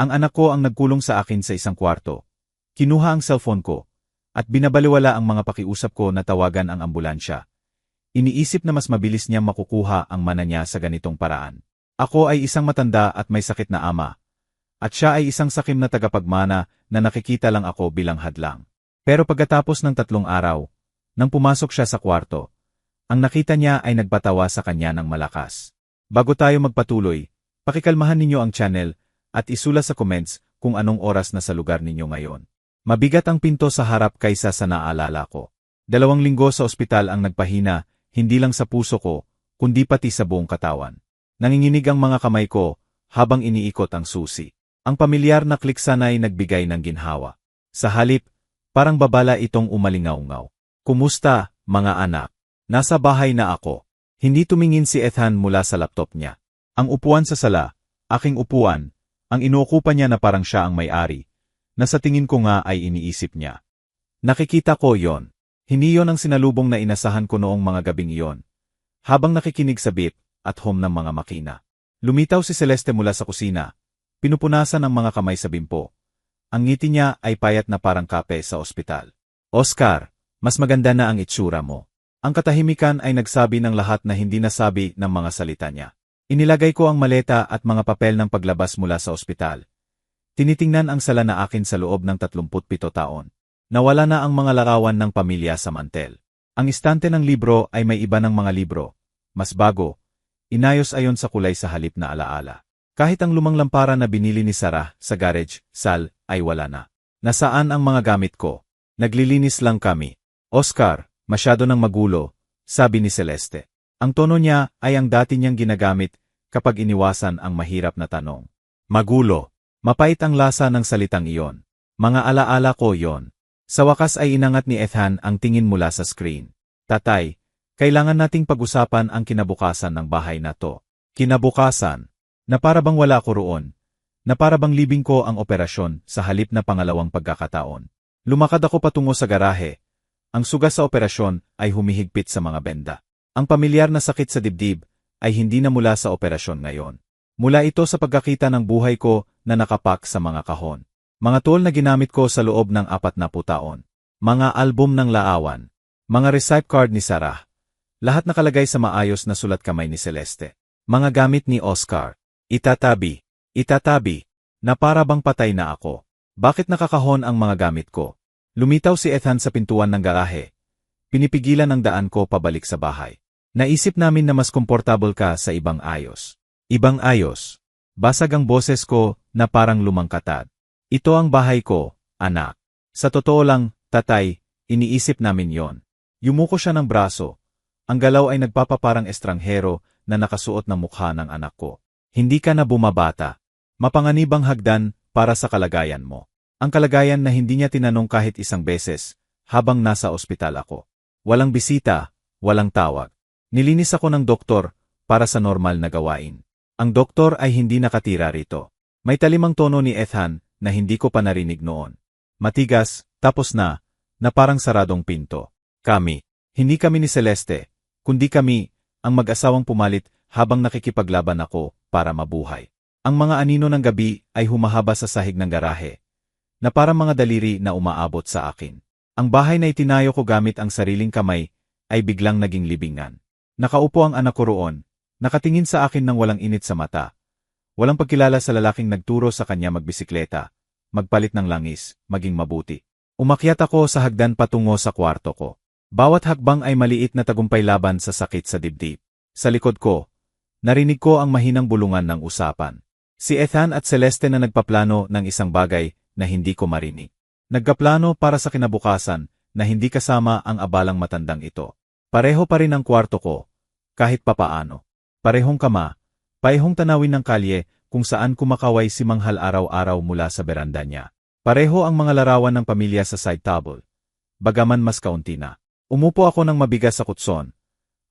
Ang anak ko ang nagkulong sa akin sa isang kwarto. Kinuha ang cellphone ko, at binabaliwala ang mga pakiusap ko na tawagan ang ambulansya. Iniisip na mas mabilis niyang makukuha ang mana niya sa ganitong paraan. Ako ay isang matanda at may sakit na ama. At siya ay isang sakim na tagapagmana na nakikita lang ako bilang hadlang. Pero pagkatapos ng 3 araw, nang pumasok siya sa kwarto, ang nakita niya ay nagpatawa sa kanya ng malakas. Bago tayo magpatuloy, pakikalmahan ninyo ang channel at isula sa comments kung anong oras na sa lugar ninyo ngayon. Mabigat ang pinto sa harap kaysa sa naalala ko. 2 linggo sa ospital ang nagpahina, hindi lang sa puso ko, kundi pati sa buong katawan. Nanginginig ang mga kamay ko habang iniikot ang susi. Ang pamilyar na klik sana'y nagbigay ng ginhawa. Sa halip, parang babala itong umalingaw-ngaw. Kumusta, mga anak? Nasa bahay na ako. Hindi tumingin si Ethan mula sa laptop niya. Ang upuan sa sala, aking upuan, ang inuukupan niya na parang siya ang may-ari, na sa tingin ko nga ay iniisip niya. Nakikita ko yon. Hindi yon ang sinalubong na inasahan ko noong mga gabing iyon. Habang nakikinig sa beep at hum ng mga makina. Lumitaw si Celeste mula sa kusina. Pinupunasan ang mga kamay sa bimpo. Ang ngiti niya ay payat na parang kape sa ospital. Oscar, mas maganda na ang itsura mo. Ang katahimikan ay nagsabi ng lahat na hindi nasabi ng mga salita niya. Inilagay ko ang maleta at mga papel ng paglabas mula sa ospital. Tinitingnan ang sala na akin sa loob ng 37 taon. Nawala na ang mga larawan ng pamilya sa mantel. Ang istante ng libro ay may iba ng mga libro. Mas bago, inayos ayon sa kulay sa halip na alaala. Kahit ang lumang lampara na binili ni Sarah sa garage, Sal, ay wala na. Nasaan ang mga gamit ko? Naglilinis lang kami. Oscar, masyado nang magulo, sabi ni Celeste. Ang tono niya ay ang dati niyang ginagamit kapag iniwasan ang mahirap na tanong. Magulo. Mapait ang lasa ng salitang iyon. Mga alaala ko yon. Sa wakas ay inangat ni Ethan ang tingin mula sa screen. Tatay, kailangan nating pag-usapan ang kinabukasan ng bahay na to. Kinabukasan. Na para bang wala ko roon. Na para bang libing ko ang operasyon sa halip na pangalawang pagkakataon. Lumakad ako patungo sa garahe. Ang suga sa operasyon ay humihigpit sa mga benda. Ang pamilyar na sakit sa dibdib ay hindi na mula sa operasyon ngayon. Mula ito sa pagkakita ng buhay ko na nakapak sa mga kahon. Mga tool na ginamit ko sa loob ng 40 taon. Mga album ng laawan. Mga recipe card ni Sarah. Lahat nakalagay sa maayos na sulat kamay ni Celeste. Mga gamit ni Oscar. Itatabi. Itatabi. Na para bang patay na ako. Bakit nakakahon ang mga gamit ko? Lumitaw si Ethan sa pintuan ng garahe. Pinipigilan ang daan ko pabalik sa bahay. Naisip namin na mas komportable ka sa ibang ayos. Ibang ayos. Basag ang boses ko na parang lumangkatad. Ito ang bahay ko, anak. Sa totoo lang, tatay, iniisip namin yon. Yumuko siya ng braso. Ang galaw ay nagpapaparang estranghero na nakasuot ng mukha ng anak ko. Hindi ka na bumabata. Mapanganibang hagdan para sa kalagayan mo. Ang kalagayan na hindi niya tinanong kahit isang beses habang nasa ospital ako. Walang bisita, walang tawag. Nilinis ako ng doktor para sa normal na gawain. Ang doktor ay hindi nakatira rito. May talimang tono ni Ethan na hindi ko pa narinig noon. Matigas, tapos na parang saradong pinto. Hindi kami ni Celeste, kundi kami, ang mag-asawang pumalit habang nakikipaglaban ako para mabuhay. Ang mga anino ng gabi ay humahaba sa sahig ng garahe, na parang mga daliri na umaabot sa akin. Ang bahay na itinayo ko gamit ang sariling kamay ay biglang naging libingan. Nakaupo ang anak ko roon, nakatingin sa akin ng walang init sa mata. Walang pagkilala sa lalaking nagturo sa kanya magbisikleta, magpalit ng langis, maging mabuti. Umakyat ako sa hagdan patungo sa kwarto ko. Bawat hakbang ay maliit na tagumpay laban sa sakit sa dibdib. Sa likod ko, narinig ko ang mahinang bulungan ng usapan. Si Ethan at Celeste na nagpaplano ng isang bagay na hindi ko marinig. Nagkaplano para sa kinabukasan na hindi kasama ang abalang matandang ito. Pareho pa rin ang kwarto ko, kahit papaano. Parehong kama, parehong tanawin ng kalye kung saan kumakaway si Manghal araw-araw mula sa beranda niya. Pareho ang mga larawan ng pamilya sa side table. Bagaman mas kaunti na. Umupo ako ng mabigas sa kutson.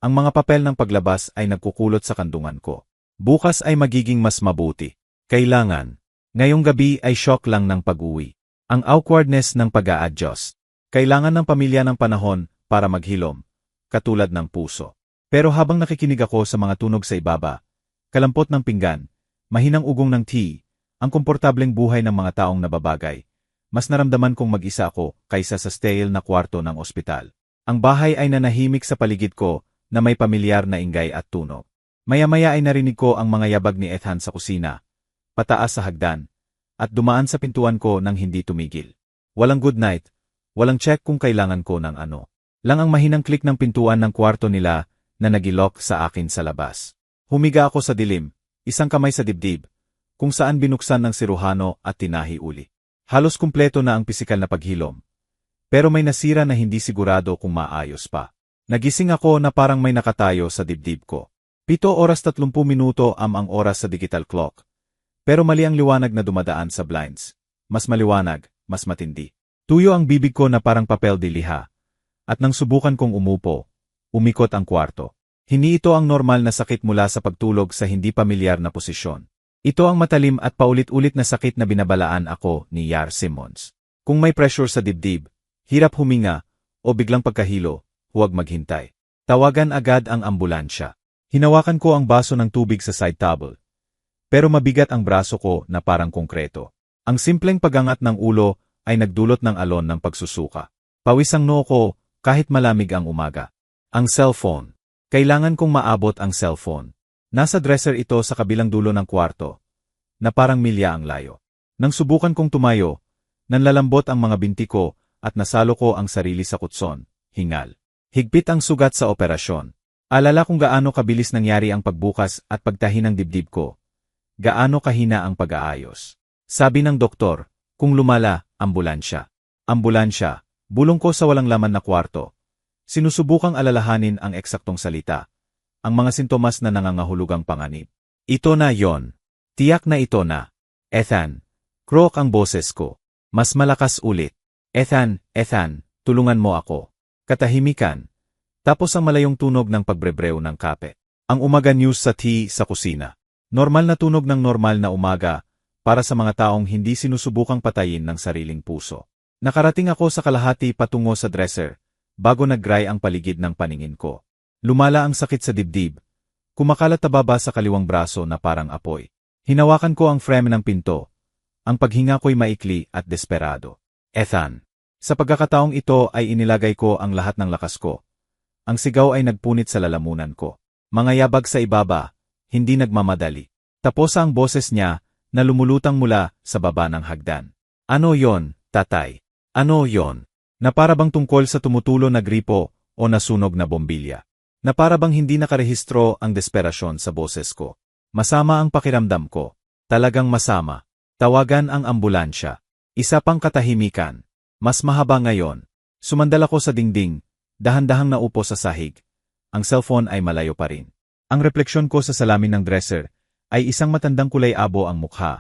Ang mga papel ng paglabas ay nagkukulot sa kandungan ko. Bukas ay magiging mas mabuti. Kailangan. Ngayong gabi ay shock lang ng pag-uwi. Ang awkwardness ng pag-a-adjust. Kailangan ng pamilya ng panahon para maghilom, katulad ng puso. Pero habang nakikinig ako sa mga tunog sa ibaba, kalampot ng pinggan, mahinang ugong ng tea, Ang komportableng buhay ng mga taong nababagay. Mas naramdaman kong mag-isa ako kaysa sa stale na kwarto ng ospital. Ang bahay ay nanahimik sa paligid ko na may pamilyar na ingay at tunog. Maya-maya ay narinig ko ang mga yabag ni Ethan sa kusina, pataas sa hagdan, at dumaan sa pintuan ko nang hindi tumigil. Walang good night, walang check kung kailangan ko ng ano. Lang ang mahinang click ng pintuan ng kwarto nila na nagilok sa akin sa labas. Humiga ako sa dilim, isang kamay sa dibdib, kung saan binuksan ng siruhano at tinahi uli. Halos kumpleto na ang pisikal na paghilom. Pero may nasira na hindi sigurado kung maayos pa. Nagising ako na parang may nakatayo sa dibdib ko. 7:30 ang oras sa digital clock. Pero mali ang liwanag na dumadaan sa blinds. Mas maliwanag, mas matindi. Tuyo ang bibig ko na parang papel de liha. At nang subukan kong umupo, umikot ang kwarto. Hindi ito ang normal na sakit mula sa pagtulog sa hindi pamilyar na posisyon. Ito ang matalim at paulit-ulit na sakit na binabalaan ako ni Yar Simmons. Kung may pressure sa dibdib, hirap huminga, o biglang pagkahilo, huwag maghintay. Tawagan agad ang ambulansya. Hinawakan ko ang baso ng tubig sa side table. Pero mabigat ang braso ko na parang konkreto. Ang simpleng pagangat ng ulo ay nagdulot ng alon ng pagsusuka. Pawis ang noo ko kahit malamig ang umaga. Ang cellphone. Kailangan kong maabot ang cellphone. Nasa dresser ito sa kabilang dulo ng kwarto, na parang milya ang layo. Nang subukan kong tumayo, nanlalambot ang mga binti ko at nasalo ko ang sarili sa kutson, hingal. Higpit ang sugat sa operasyon. Alala kung gaano kabilis nangyari ang pagbukas at pagtahi ng dibdib ko. Gaano kahina ang pag-aayos. Sabi ng doktor, kung lumala, ambulansya. Ambulansya, bulong ko sa walang laman na kwarto. Sinusubukang alalahanin ang eksaktong salita. Ang mga sintomas na nangangahulugang panganib. Ito na yon. Tiyak na ito na. Ethan. Croak ang boses ko. Mas malakas ulit. Ethan, tulungan mo ako. Katahimikan. Tapos ang malayong tunog ng pagbrebrew ng kape. Ang umaga news sa tea sa kusina. Normal na tunog ng normal na umaga para sa mga taong hindi sinusubukang patayin ng sariling puso. Nakarating ako sa kalahati patungo sa dresser bago nag-gray ang paligid ng paningin ko. Lumala ang sakit sa dibdib. Kumakalat tababa sa kaliwang braso na parang apoy. Hinawakan ko ang frame ng pinto. Ang paghinga ko'y maikli at desperado. Ethan. Sa pagkakataong ito ay inilagay ko ang lahat ng lakas ko. Ang sigaw ay nagpunit sa lalamunan ko. Mga yabag sa ibaba, hindi nagmamadali. Tapos ang boses niya na lumulutang mula sa baba ng hagdan. Ano yon, tatay? Ano yon? Na para bang tungkol sa tumutulo na gripo o nasunog na bombilya. Na para bang hindi nakarehistro ang desperasyon sa boses ko. Masama ang pakiramdam ko. Talagang masama. Tawagan ang ambulansya. Isa pang katahimikan. Mas mahaba ngayon. Sumandal ako sa dingding, dahan-dahang naupo sa sahig. Ang cellphone ay malayo pa rin. Ang refleksyon ko sa salamin ng dresser ay isang matandang kulay abo ang mukha.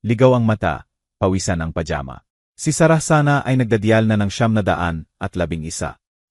Ligaw ang mata, pawisan ang pajama. Si Sarah sana ay nagdadial na ng 911.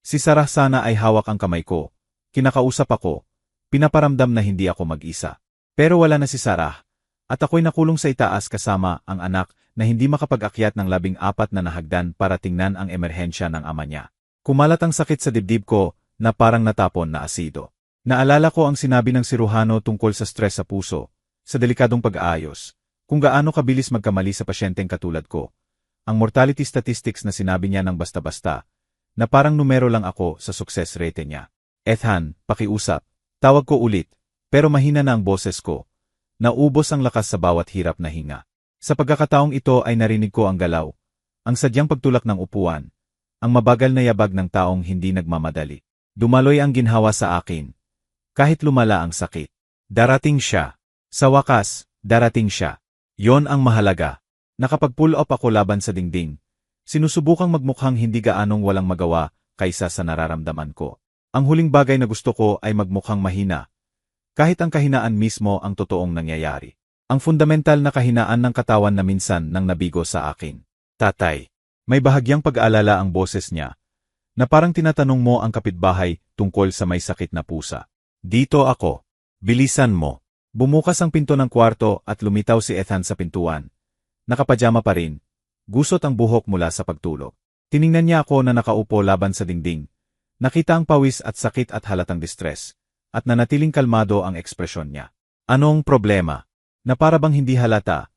Si Sarah sana ay hawak ang kamay ko. Kinakausap ako, pinaparamdam na hindi ako mag-isa. Pero wala na si Sarah, at ako'y nakulong sa itaas kasama ang anak na hindi makapag-akyat ng 14 na hagdan para tingnan ang emerhensya ng ama niya. Kumalat ang sakit sa dibdib ko na parang natapon na asido. Naalala ko ang sinabi ng siruhano tungkol sa stress sa puso, sa delikadong pag-aayos, kung gaano kabilis magkamali sa pasyenteng katulad ko. Ang mortality statistics na sinabi niya ng basta-basta, na parang numero lang ako sa success rate niya. Ethan, pakiusap. Tawag ko ulit, pero mahina na ang boses ko. Naubos ang lakas sa bawat hirap na hinga. Sa pagkakataong ito ay narinig ko ang galaw, ang sadyang pagtulak ng upuan, ang mabagal na yabag ng taong hindi nagmamadali. Dumaloy ang ginhawa sa akin. Kahit lumala ang sakit. Darating siya. Sa wakas, darating siya. Yon ang mahalaga. Nakapag-pull up ako laban sa dingding. Sinusubukang magmukhang hindi gaanong walang magawa kaysa sa nararamdaman ko. Ang huling bagay na gusto ko ay magmukhang mahina. Kahit ang kahinaan mismo ang totoong nangyayari. Ang fundamental na kahinaan ng katawan na minsan nang nabigo sa akin. Tatay. May bahagyang pag-aalala ang boses niya. Na parang tinatanong mo ang kapitbahay tungkol sa may sakit na pusa. Dito ako. Bilisan mo. Bumukas ang pinto ng kwarto at lumitaw si Ethan sa pintuan. Nakapajama pa rin. Gusot ang buhok mula sa pagtulog. Tiningnan niya ako na nakaupo laban sa dingding. Nakita ang pawis at sakit at halatang distress, at nanatiling kalmado ang ekspresyon niya. Anong problema? Na para bang hindi halata,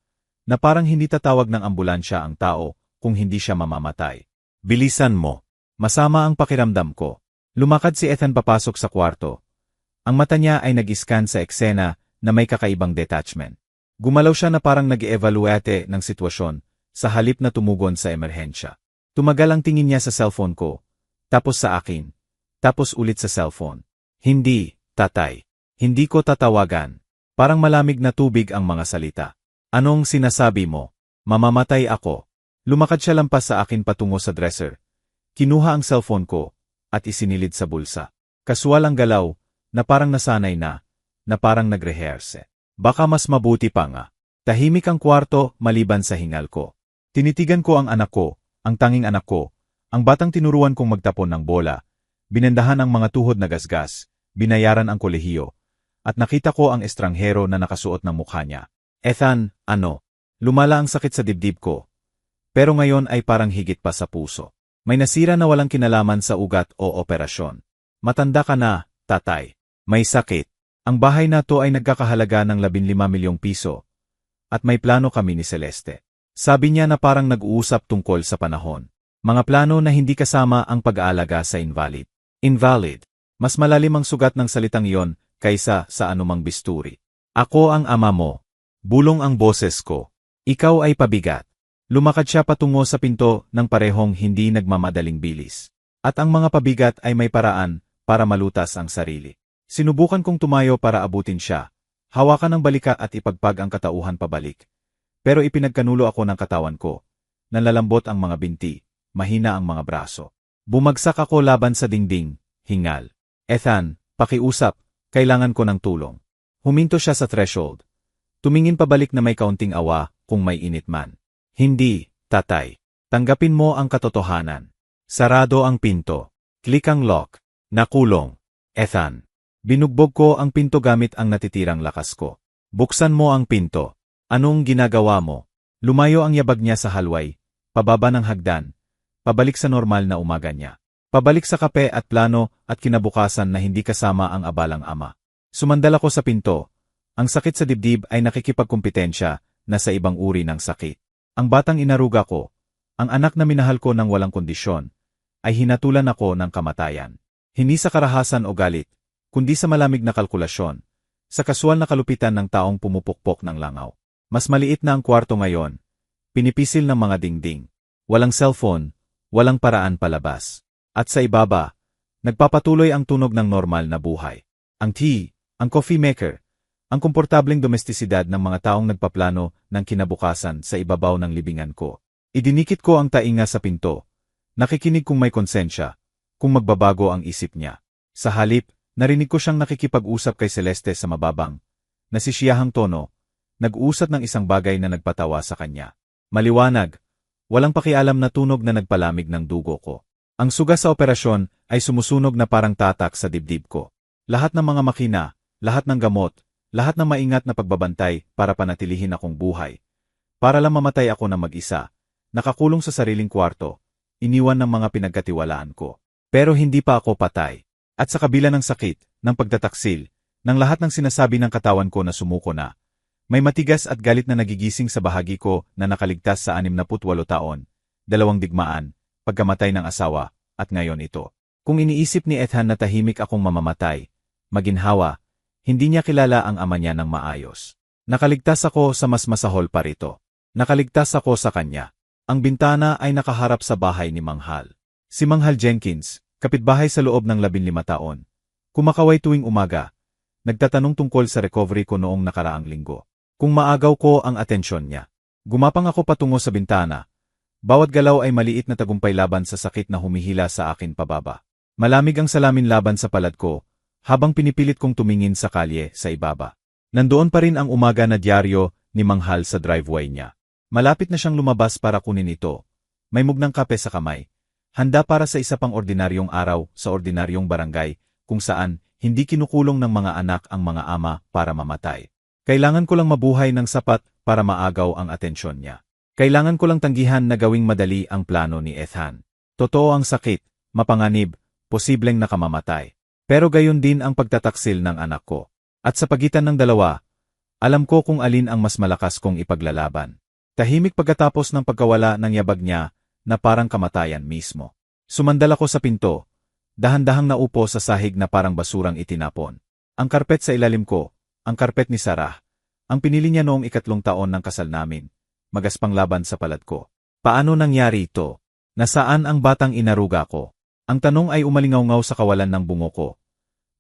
na parang hindi tatawag ng ambulansya ang tao kung hindi siya mamamatay. Bilisan mo. Masama ang pakiramdam ko. Lumakad si Ethan papasok sa kwarto. Ang mata niya ay nag-scan sa eksena na may kakaibang detachment. Gumalaw siya na parang nag-evaluate ng sitwasyon sa halip na tumugon sa emerhensya. Tumagal ang tingin niya sa cellphone ko, tapos sa akin, tapos ulit sa cellphone. Hindi, tatay. Hindi ko tatawagan. Parang malamig na tubig ang mga salita. Anong sinasabi mo? Mamamatay ako. Lumakad siya lampas sa akin patungo sa dresser. Kinuha ang cellphone ko at isinilid sa bulsa. Kasual ang galaw, na parang nasanay na parang nag-rehearse. Baka mas mabuti pa nga. Tahimik ang kwarto maliban sa hingal ko. Tinitigan ko ang anak ko, ang tanging anak ko, ang batang tinuruan kong magtapon ng bola, binendahan ang mga tuhod na gasgas, binayaran ang kolehiyo, at nakita ko ang estranghero na nakasuot ng mukha niya. Ethan, ano? Lumala ang sakit sa dibdib ko. Pero ngayon ay parang higit pa sa puso. May nasira na walang kinalaman sa ugat o operasyon. Matanda ka na, tatay. May sakit. Ang bahay na to ay nagkakahalaga ng 15 milyong piso. At may plano kami ni Celeste. Sabi niya na parang nag-uusap tungkol sa panahon. Mga plano na hindi kasama ang pag-aalaga sa invalid. Invalid. Mas malalim ang sugat ng salitang iyon kaysa sa anumang bisturi. Ako ang ama mo. Bulong ang boses ko. Ikaw ay pabigat. Lumakad siya patungo sa pinto ng parehong hindi nagmamadaling bilis. At ang mga pabigat ay may paraan para malutas ang sarili. Sinubukan kong tumayo para abutin siya. Hawakan ang balika at ipagpag ang katauhan pabalik. Pero ipinagkanulo ako ng katawan ko. Nalalambot ang mga binti, mahina ang mga braso. Bumagsak ako laban sa dingding, hingal. Ethan, pakiusap, kailangan ko ng tulong. Huminto siya sa threshold. Tumingin pabalik na may kaunting awa kung may init man. Hindi, tatay. Tanggapin mo ang katotohanan. Sarado ang pinto. Click ang lock. Nakulong. Ethan. Binugbog ko ang pinto gamit ang natitirang lakas ko. Buksan mo ang pinto. Anong ginagawa mo? Lumayo ang yabag niya sa halway, pababa ng hagdan, pabalik sa normal na umaga niya. Pabalik sa kape at plano at kinabukasan na hindi kasama ang abalang ama. Sumandal ako sa pinto. Ang sakit sa dibdib ay nakikipagkumpetensya na sa ibang uri ng sakit. Ang batang inaruga ko, ang anak na minahal ko ng walang kondisyon, ay hinatulan ako ng kamatayan. Hindi sa karahasan o galit, kundi sa malamig na kalkulasyon, sa kasual na kalupitan ng taong pumupukpok ng langaw. Mas maliit na ang kwarto ngayon, pinipisil ng mga dingding. Walang cellphone, walang paraan palabas. At sa ibaba, nagpapatuloy ang tunog ng normal na buhay. Ang tea, ang coffee maker, ang komportableng domestisidad ng mga taong nagpaplano ng kinabukasan sa ibabaw ng libingan ko. Idinikit ko ang tainga sa pinto, nakikinig kung may konsensya, kung magbabago ang isip niya. Sa halip, narinig ko siyang nakikipag-usap kay Celeste sa mababang, nasisiyahang tono, nag-uusat ng isang bagay na nagpatawa sa kanya. Maliwanag, walang pakialam na tunog na nagpalamig ng dugo ko. Ang suga sa operasyon ay sumusunog na parang tatak sa dibdib ko. Lahat ng mga makina, lahat ng gamot, lahat ng maingat na pagbabantay para panatilihin akong buhay. Para lang mamatay ako na mag-isa, nakakulong sa sariling kwarto, iniwan ng mga pinagkatiwalaan ko. Pero hindi pa ako patay. At sa kabila ng sakit, ng pagtataksil, ng lahat ng sinasabi ng katawan ko na sumuko na, may matigas at galit na nagigising sa bahagi ko na nakaligtas sa 68 taon, 2 digmaan, pagkamatay ng asawa, at ngayon ito. Kung iniisip ni Ethan na tahimik akong mamamatay, maginhawa, hindi niya kilala ang ama niya ng maayos. Nakaligtas ako sa mas masahol pa rito. Nakaligtas ako sa kanya. Ang bintana ay nakaharap sa bahay ni Manghal. Si Manghal Jenkins, kapitbahay sa loob ng 15 taon. Kumakaway tuwing umaga. Nagtatanong tungkol sa recovery ko noong nakaraang linggo. Kung maagaw ko ang atensyon niya. Gumapang ako patungo sa bintana. Bawat galaw ay maliit na tagumpay laban sa sakit na humihila sa akin pababa. Malamig ang salamin laban sa palad ko, habang pinipilit kong tumingin sa kalye sa ibaba. Nandoon pa rin ang umaga na dyaryo ni Manghal sa driveway niya. Malapit na siyang lumabas para kunin ito. May mugnang kape sa kamay. Handa para sa isa pang ordinaryong araw sa ordinaryong barangay, kung saan hindi kinukulong ng mga anak ang mga ama para mamatay. Kailangan ko lang mabuhay ng sapat para maagaw ang atensyon niya. Kailangan ko lang tanggihan na gawing madali ang plano ni Ethan. Totoo ang sakit, mapanganib, posibleng nakamamatay. Pero gayon din ang pagtataksil ng anak ko. At sa pagitan ng dalawa, alam ko kung alin ang mas malakas kong ipaglalaban. Tahimik pagkatapos ng pagkawala ng yabag niya na parang kamatayan mismo. Sumandal ako sa pinto, dahan-dahang naupo sa sahig na parang basurang itinapon. Ang karpet sa ilalim ko, ang karpet ni Sarah, ang pinili niya noong 3 taon ng kasal namin, magaspang laban sa palad ko. Paano nangyari ito? Nasaan ang batang inaruga ko? Ang tanong ay umalingaw-ngaw sa kawalan ng bungo ko.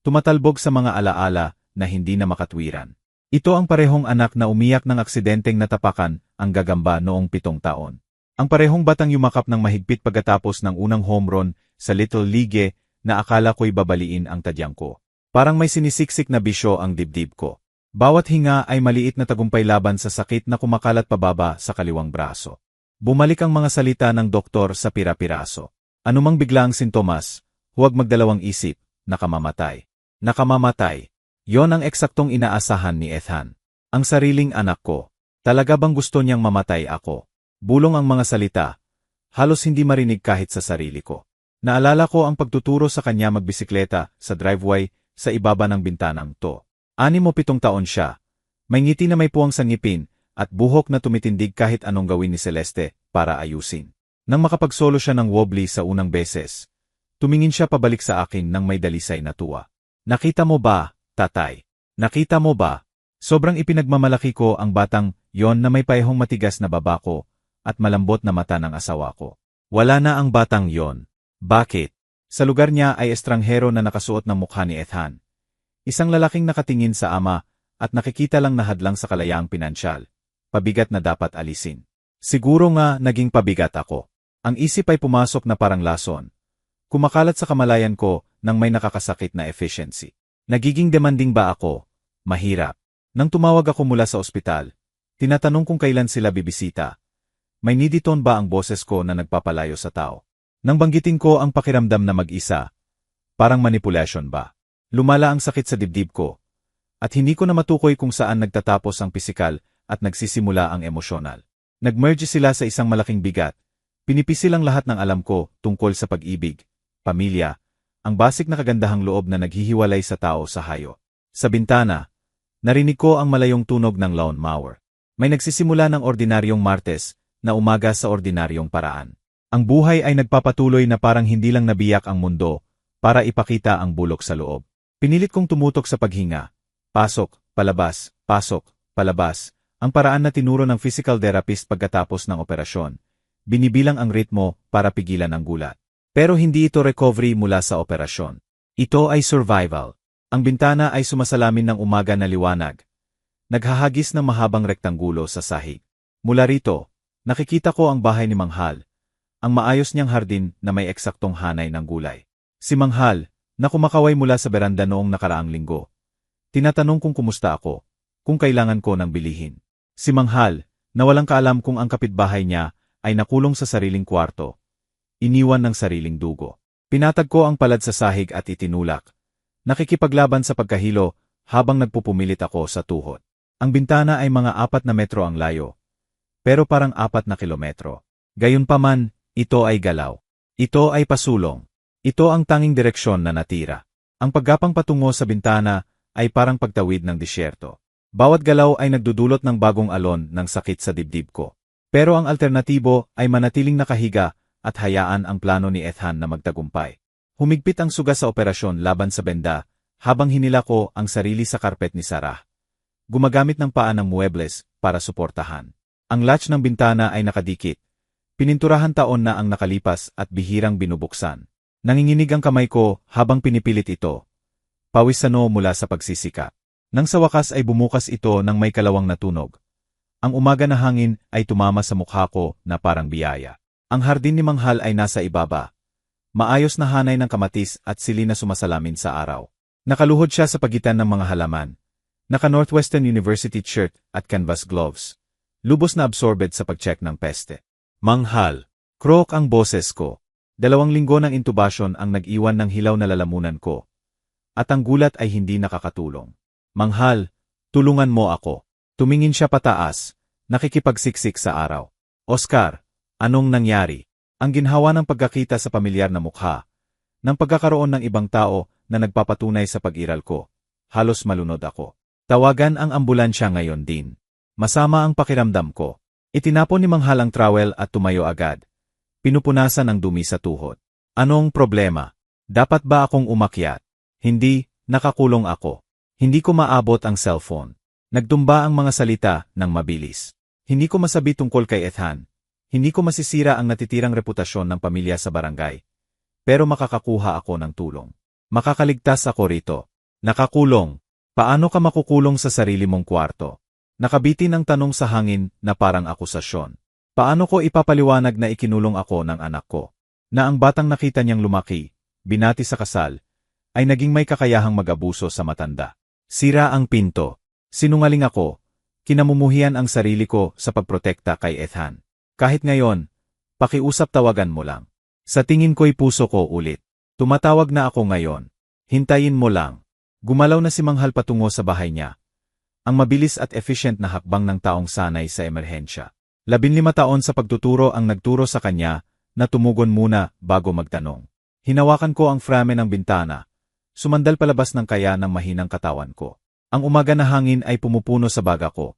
Tumatalbog sa mga alaala na hindi na makatwiran. Ito ang parehong anak na umiyak ng aksidenteng natapakan ang gagamba noong 7 taon. Ang parehong batang yumakap ng mahigpit pagkatapos ng unang home run sa Little League na akala ko'y babaliin ang tadyang ko. Parang may sinisiksik na bisyo ang dibdib ko. Bawat hinga ay maliit na tagumpay laban sa sakit na kumakalat pababa sa kaliwang braso. Bumalik ang mga salita ng doktor sa pira-piraso. Anumang biglaang sintomas, huwag magdalawang isip, nakamamatay. Nakamamatay. Yon ang eksaktong inaasahan ni Ethan. Ang sariling anak ko. Talaga bang gusto niyang mamatay ako? Bulong ang mga salita. Halos hindi marinig kahit sa sarili ko. Naalala ko ang pagtuturo sa kanya magbisikleta sa driveway sa ibaba ng bintanang to. 6 o 7 taon siya. May ngiti na may puwang sa ngipin at buhok na tumitindig kahit anong gawin ni Celeste para ayusin. Nang makapagsolo siya ng wobbly sa unang beses, tumingin siya pabalik sa akin nang may dalisay na tuwa. Nakita mo ba? Tatay, nakita mo ba? Sobrang ipinagmamalaki ko ang batang yon na may paehong matigas na baba ko at malambot na mata ng asawa ko. Wala na ang batang yon. Bakit? Sa lugar niya ay estranghero na nakasuot ng mukha ni Ethan. Isang lalaking nakatingin sa ama at nakikita lang na hadlang sa kalayaang pinansyal. Pabigat na dapat alisin. Siguro nga naging pabigat ako. Ang isip ay pumasok na parang lason. Kumakalat sa kamalayan ko nang may nakakasakit na efficiency. Nagiging demanding ba ako? Mahirap. Nang tumawag ako mula sa ospital, tinatanong kung kailan sila bibisita. May niditon ba ang boses ko na nagpapalayo sa tao? Nang banggitin ko ang pakiramdam na mag-isa, parang manipulation ba? Lumala ang sakit sa dibdib ko, at hindi ko na matukoy kung saan nagtatapos ang pisikal at nagsisimula ang emosyonal. Nagmerge sila sa isang malaking bigat. Pinipisil ang lahat ng alam ko tungkol sa pag-ibig, pamilya, ang basic na kagandahang loob na naghihiwalay sa tao sa hayo. Sa bintana, narinig ko ang malayong tunog ng lawn mower. May nagsisimula ng ordinaryong Martes na umaga sa ordinaryong paraan. Ang buhay ay nagpapatuloy na parang hindi lang nabiyak ang mundo para ipakita ang bulok sa loob. Pinilit kong tumutok sa paghinga. Pasok, palabas, ang paraan na tinuro ng physical therapist pagkatapos ng operasyon. Binibilang ang ritmo para pigilan ang gulat. Pero hindi ito recovery mula sa operasyon. Ito ay survival. Ang bintana ay sumasalamin ng umaga na liwanag. Naghahagis ng mahabang rektanggulo sa sahig. Mula rito, nakikita ko ang bahay ni Manghal. Ang maayos niyang hardin na may eksaktong hanay ng gulay. Si Manghal, na kumakaway mula sa beranda noong nakaraang linggo. Tinatanong kung kumusta ako, kung kailangan ko ng bilihin. Si Manghal, na walang kaalam kung ang kapitbahay niya ay nakulong sa sariling kwarto. Iniwan ng sariling dugo. Pinatag ko ang palad sa sahig at itinulak. Nakikipaglaban sa pagkahilo habang nagpupumilit ako sa tuhod. Ang bintana ay mga 4 na metro ang layo. Pero parang 4 na kilometro. Gayunpaman, ito ay galaw. Ito ay pasulong. Ito ang tanging direksyon na natira. Ang paggapang patungo sa bintana ay parang pagtawid ng disyerto. Bawat galaw ay nagdudulot ng bagong alon ng sakit sa dibdib ko. Pero ang alternatibo ay manatiling nakahiga at hayaan ang plano ni Ethan na magtagumpay. Humigpit ang suga sa operasyon laban sa benda habang hinila ko ang sarili sa karpet ni Sarah. Gumagamit ng paa ng muebles para suportahan. Ang latch ng bintana ay nakadikit. Pininturahan taon na ang nakalipas at bihirang binubuksan. Nanginginig ang kamay ko habang pinipilit ito. Pawis sano mula sa pagsisika. Nang sa wakas ay bumukas ito ng may kalawang na tunog. Ang umaga na hangin ay tumama sa mukha ko na parang biyaya. Ang hardin ni Manghal ay nasa ibaba. Maayos na hanay ng kamatis at sili na sumasalamin sa araw. Nakaluhod siya sa pagitan ng mga halaman. Naka-Northwestern University shirt at canvas gloves. Lubos na absorbed sa pag-check ng peste. Manghal. Krok ang boses ko. 2 linggo ng intubasyon ang nag-iwan ng hilaw na lalamunan ko. At ang gulat ay hindi nakakatulong. Manghal, tulungan mo ako. Tumingin siya pataas, nakikipagsiksik sa araw. Oscar, anong nangyari? Ang ginhawa ng pagkakita sa pamilyar na mukha, ng pagkakaroon ng ibang tao na nagpapatunay sa pag-iral ko. Halos malunod ako. Tawagan ang ambulansya ngayon din. Masama ang pakiramdam ko. Itinapon ni Manghal ang trowel at tumayo agad. Pinupunasan ang dumi sa tuhod. Anong problema? Dapat ba akong umakyat? Hindi, nakakulong ako. Hindi ko maabot ang cellphone. Nagtumba ang mga salita ng mabilis. Hindi ko masabi tungkol kay Ethan. Hindi ko masisira ang natitirang reputasyon ng pamilya sa barangay. Pero makakakuha ako ng tulong. Makakaligtas ako rito. Nakakulong. Paano ka makukulong sa sarili mong kwarto? Nakabitin ang tanong sa hangin na parang akusasyon. Paano ko ipapaliwanag na ikinulong ako ng anak ko? Na ang batang nakita niyang lumaki, binati sa kasal, ay naging may kakayahang mag-abuso sa matanda. Sira ang pinto. Sinungaling ako. Kinamumuhian ang sarili ko sa pagprotekta kay Ethan. Kahit ngayon, pakiusap tawagan mo lang. Sa tingin ko'y puso ko ulit. Tumatawag na ako ngayon. Hintayin mo lang. Gumalaw na si Manghal patungo sa bahay niya. Ang mabilis at efficient na hakbang ng taong sanay sa emerhensya. 15 taon sa pagtuturo ang nagturo sa kanya na tumugon muna bago magtanong. Hinawakan ko ang frame ng bintana. Sumandal palabas ng kaya ng mahinang katawan ko. Ang umaga na hangin ay pumupuno sa baga ko.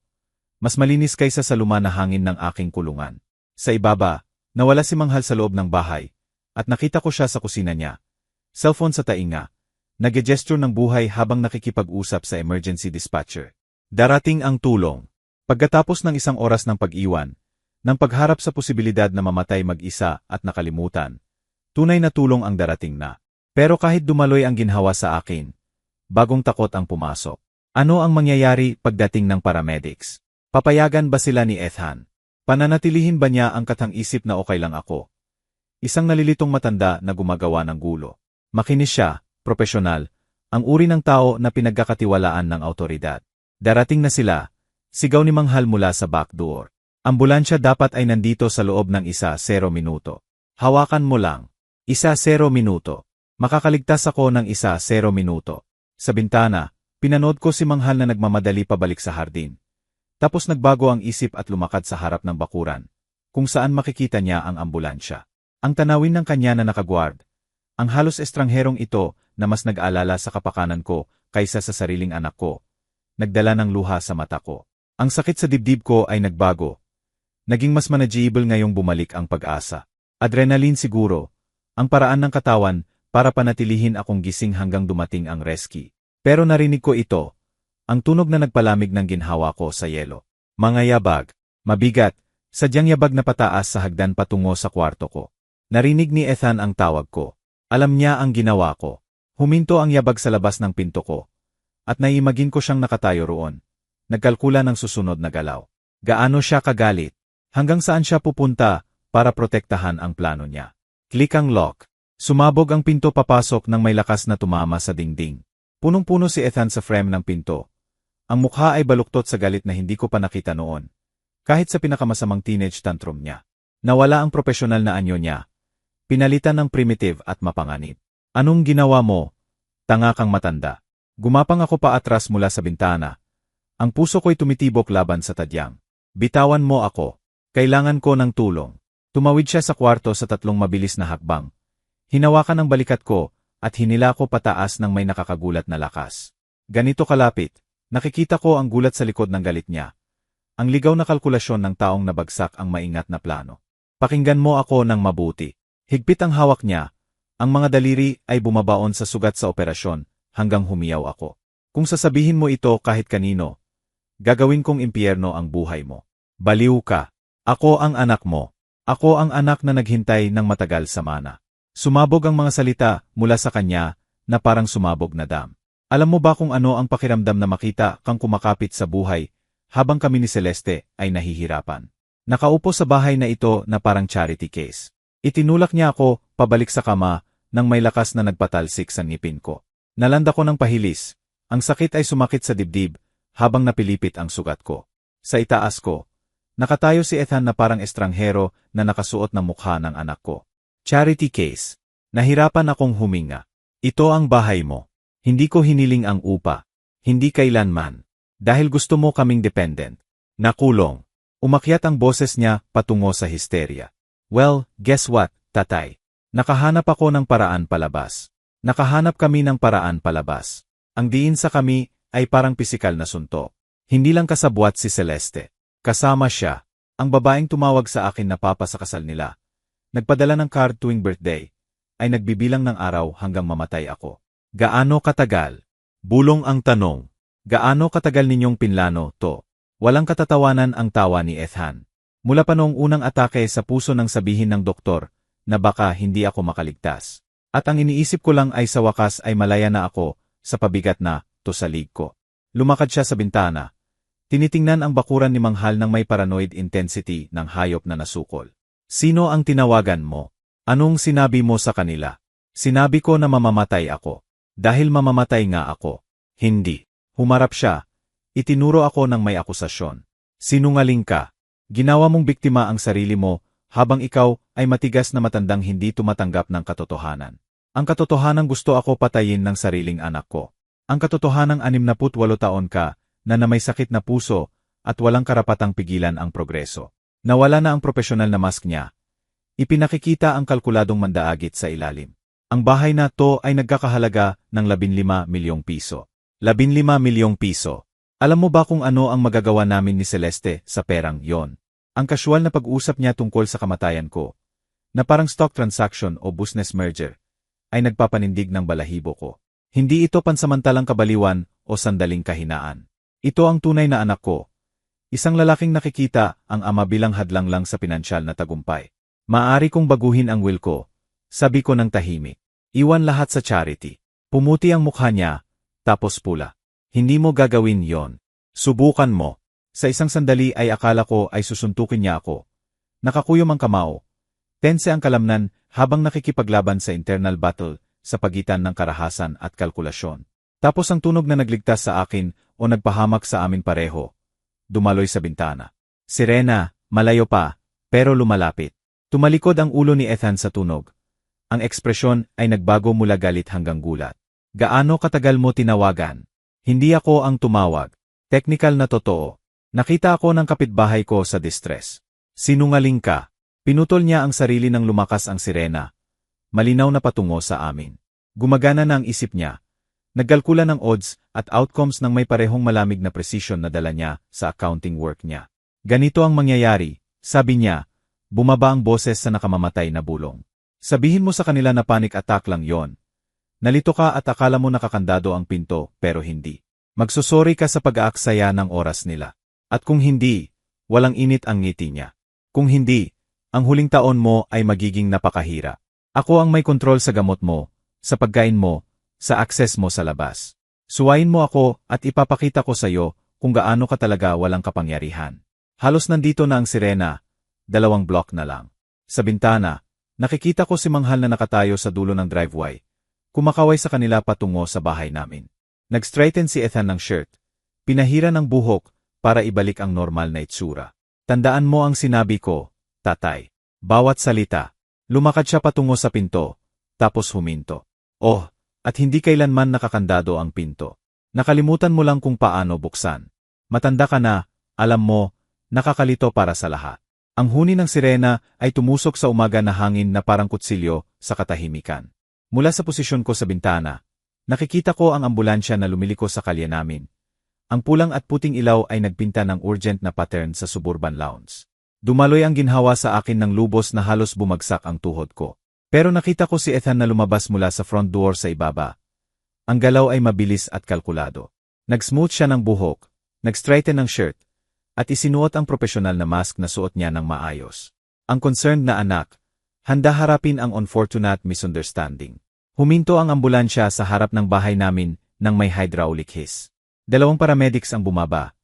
Mas malinis kaysa sa luma na hangin ng aking kulungan. Sa ibaba, nawala si Manghal sa loob ng bahay, at nakita ko siya sa kusina niya. Cellphone sa tainga. Nag-gesture ng buhay habang nakikipag-usap sa emergency dispatcher. Darating ang tulong. Pagkatapos ng isang oras ng pag-iwan, ng pagharap sa posibilidad na mamatay mag-isa at nakalimutan, tunay na tulong ang darating na. Pero kahit dumaloy ang ginhawa sa akin, bagong takot ang pumasok. Ano ang mangyayari pagdating ng paramedics? Papayagan ba sila ni Ethan? Pananatilihin ba niya ang katang-isip na okay lang ako? Isang nalilitong matanda na gumagawa ng gulo. Makinis siya, propesyonal, ang uri ng tao na pinagkakatiwalaan ng autoridad. Darating na sila, sigaw ni Manghal mula sa back door. Ambulansya dapat ay nandito sa loob ng 1-0 minuto. Hawakan mo lang. 1-0 minuto. Makakaligtas ako ng 1-0 minuto. Sa bintana, pinanood ko si Manghal na nagmamadali pabalik sa hardin. Tapos nagbago ang isip at lumakad sa harap ng bakuran, kung saan makikita niya ang ambulansya. Ang tanawin ng kanya na nakaguard. Ang halos estrangherong ito na mas nag-aalala sa kapakanan ko kaysa sa sariling anak ko. Nagdala ng luha sa mata ko. Ang sakit sa dibdib ko ay nagbago. Naging mas manageable ngayong bumalik ang pag-asa. Adrenaline siguro. Ang paraan ng katawan para panatilihin akong gising hanggang dumating ang rescue. Pero narinig ko ito. Ang tunog na nagpalamig ng ginhawa ko sa yelo. Mga yabag. Mabigat. Sadyang yabag na pataas sa hagdan patungo sa kwarto ko. Narinig ni Ethan ang tawag ko. Alam niya ang ginawa ko. Huminto ang yabag sa labas ng pinto ko. At naiimagine ko siyang nakatayo roon. Nagkalkula ng susunod na galaw. Gaano siya kagalit? Hanggang saan siya pupunta para protektahan ang plano niya? Click ang lock. Sumabog ang pinto papasok nang may lakas na tumama sa dingding. Punong-puno si Ethan sa frame ng pinto. Ang mukha ay baluktot sa galit na hindi ko pa nakita noon. Kahit sa pinakamasamang teenage tantrum niya. Nawala ang profesional na anyo niya. Pinalitan ng primitive at mapanganib. Anong ginawa mo? Tanga kang matanda. Gumapang ako pa atras mula sa bintana. Ang puso ko'y tumitibok laban sa tadyang. Bitawan mo ako. Kailangan ko ng tulong. Tumawid siya sa kwarto sa 3 mabilis na hakbang. Hinawakan ang balikat ko at hinila ko pataas ng may nakakagulat na lakas. Ganito kalapit. Nakikita ko ang gulat sa likod ng galit niya. Ang ligaw na kalkulasyon ng taong nabagsak ang maingat na plano. Pakinggan mo ako ng mabuti. Higpit ang hawak niya. Ang mga daliri ay bumabaon sa sugat sa operasyon hanggang humiyaw ako. Kung sasabihin mo ito kahit kanino, gagawin kong impyerno ang buhay mo. Baliw ka. Ako ang anak mo. Ako ang anak na naghintay ng matagal sa mana. Sumabog ang mga salita mula sa kanya na parang sumabog na dam. Alam mo ba kung ano ang pakiramdam na makita kang kumakapit sa buhay habang kami ni Celeste ay nahihirapan? Nakaupo sa bahay na ito na parang charity case. Itinulak niya ako pabalik sa kama nang may lakas na nagpatalsik sa ngipin ko. Nalanda ko ng pahilis. Ang sakit ay sumakit sa dibdib habang napilipit ang sugat ko. Sa itaas ko, nakatayo si Ethan na parang estranghero na nakasuot ng mukha ng anak ko. Charity case. Nahirapan akong huminga. Ito ang bahay mo. Hindi ko hiniling ang upa. Hindi kailanman. Dahil gusto mo kaming dependent. Nakulong. Umakyat ang boses niya patungo sa histerya. Well, guess what, tatay? Nakahanap ako ng paraan palabas. Nakahanap kami ng paraan palabas. Ang diin sa kami ay parang pisikal na suntok. Hindi lang kasabwat si Celeste. Kasama siya. Ang babaeng tumawag sa akin na papa sa kasal nila. Nagpadala ng card tuwing birthday, ay nagbibilang ng araw hanggang mamatay ako. Gaano katagal? Bulong ang tanong. Gaano katagal ninyong pinlano to? Walang katatawanan ang tawa ni Ethan. Mula pa noong unang atake sa puso nang sabihin ng doktor na baka hindi ako makaligtas. At ang iniisip ko lang ay sa wakas ay malaya na ako sa pabigat na to sa lig ko. Lumakad siya sa bintana. Tinitingnan ang bakuran ni Manghal ng may paranoid intensity ng hayop na nasukol. Sino ang tinawagan mo? Anong sinabi mo sa kanila? Sinabi ko na mamamatay ako. Dahil mamamatay nga ako. Hindi. Humarap siya. Itinuro ako ng may akusasyon. Sinungaling ka. Ginawa mong biktima ang sarili mo habang ikaw ay matigas na matandang hindi tumatanggap ng katotohanan. Ang katotohanan gusto ako patayin ng sariling anak ko. Ang katotohanang 68 taon ka na may sakit na puso at walang karapatang pigilan ang progreso. Nawala na ang profesional na mask niya. Ipinakikita ang kalkuladong mandaagit sa ilalim. Ang bahay na to ay nagkakahalaga ng 15 milyong piso. 15 milyong piso. Alam mo ba kung ano ang magagawa namin ni Celeste sa perang yon? Ang kasyual na pag-usap niya tungkol sa kamatayan ko, na parang stock transaction o business merger, ay nagpapanindig ng balahibo ko. Hindi ito pansamantalang kabaliwan o sandaling kahinaan. Ito ang tunay na anak ko. Isang lalaking nakikita ang ama bilang hadlang lang sa pinansyal na tagumpay. Maaari kong baguhin ang will ko, sabi ko ng tahimik. Iwan lahat sa charity. Pumuti ang mukha niya, tapos pula. Hindi mo gagawin yon. Subukan mo. Sa isang sandali ay akala ko ay susuntukin niya ako. Nakakuyom ang kamao. Tense ang kalamnan habang nakikipaglaban sa internal battle sa pagitan ng karahasan at kalkulasyon. Tapos ang tunog na nagligtas sa akin o nagpahamak sa amin pareho. Dumaloy sa bintana. Sirena, malayo pa, pero lumalapit. Tumalikod ang ulo ni Ethan sa tunog. Ang ekspresyon ay nagbago mula galit hanggang gulat. Gaano katagal mo tinawagan? Hindi ako ang tumawag. Technical na totoo. Nakita ako ng kapitbahay ko sa distress. Sinungaling ka. Pinutol niya ang sarili nang lumakas ang sirena. Malinaw na patungo sa amin. Gumagana na ang isip niya. Nagkalkula ng odds at outcomes ng may parehong malamig na precision na dala niya sa accounting work niya. Ganito ang mangyayari, sabi niya, bumaba ang boses sa nakamamatay na bulong. Sabihin mo sa kanila na panic attack lang yon. Nalito ka at akala mo nakakandado ang pinto, pero hindi. Magsusori ka sa pag-aaksaya ng oras nila. At kung hindi, walang init ang ngiti niya. Kung hindi, ang huling taon mo ay magiging napakahira. Ako ang may kontrol sa gamot mo, sa pagkain mo, sa access mo sa labas. Suwayin mo ako at ipapakita ko sa iyo kung gaano ka talaga walang kapangyarihan. Halos nandito na ang sirena, 2 block na lang. Sa bintana, nakikita ko si Manghal na nakatayo sa dulo ng driveway. Kumakaway sa kanila patungo sa bahay namin. Nag-straighten si Ethan ng shirt. Pinahira ng buhok para ibalik ang normal na itsura. Tandaan mo ang sinabi ko, tatay. Bawat salita. Lumakad siya patungo sa pinto, tapos huminto. Oh! At hindi kailanman nakakandado ang pinto. Nakalimutan mo lang kung paano buksan. Matanda ka na, alam mo, nakakalito para sa lahat. Ang huni ng sirena ay tumusok sa umaga na hangin na parang kutsilyo sa katahimikan. Mula sa posisyon ko sa bintana, nakikita ko ang ambulansya na lumiliko sa kalye namin. Ang pulang at puting ilaw ay nagpinta ng urgent na pattern sa suburban lounge. Dumaloy ang ginhawa sa akin ng lubos na halos bumagsak ang tuhod ko. Pero nakita ko si Ethan na lumabas mula sa front door sa ibaba. Ang galaw ay mabilis at kalkulado. Nag-smooth siya ng buhok, nag-straighten ng shirt, at isinuot ang profesional na mask na suot niya ng maayos. Ang concerned na anak, handa harapin ang unfortunate misunderstanding. Huminto ang ambulansya sa harap ng bahay namin nang may hydraulic hiss. 2 paramedics ang bumaba.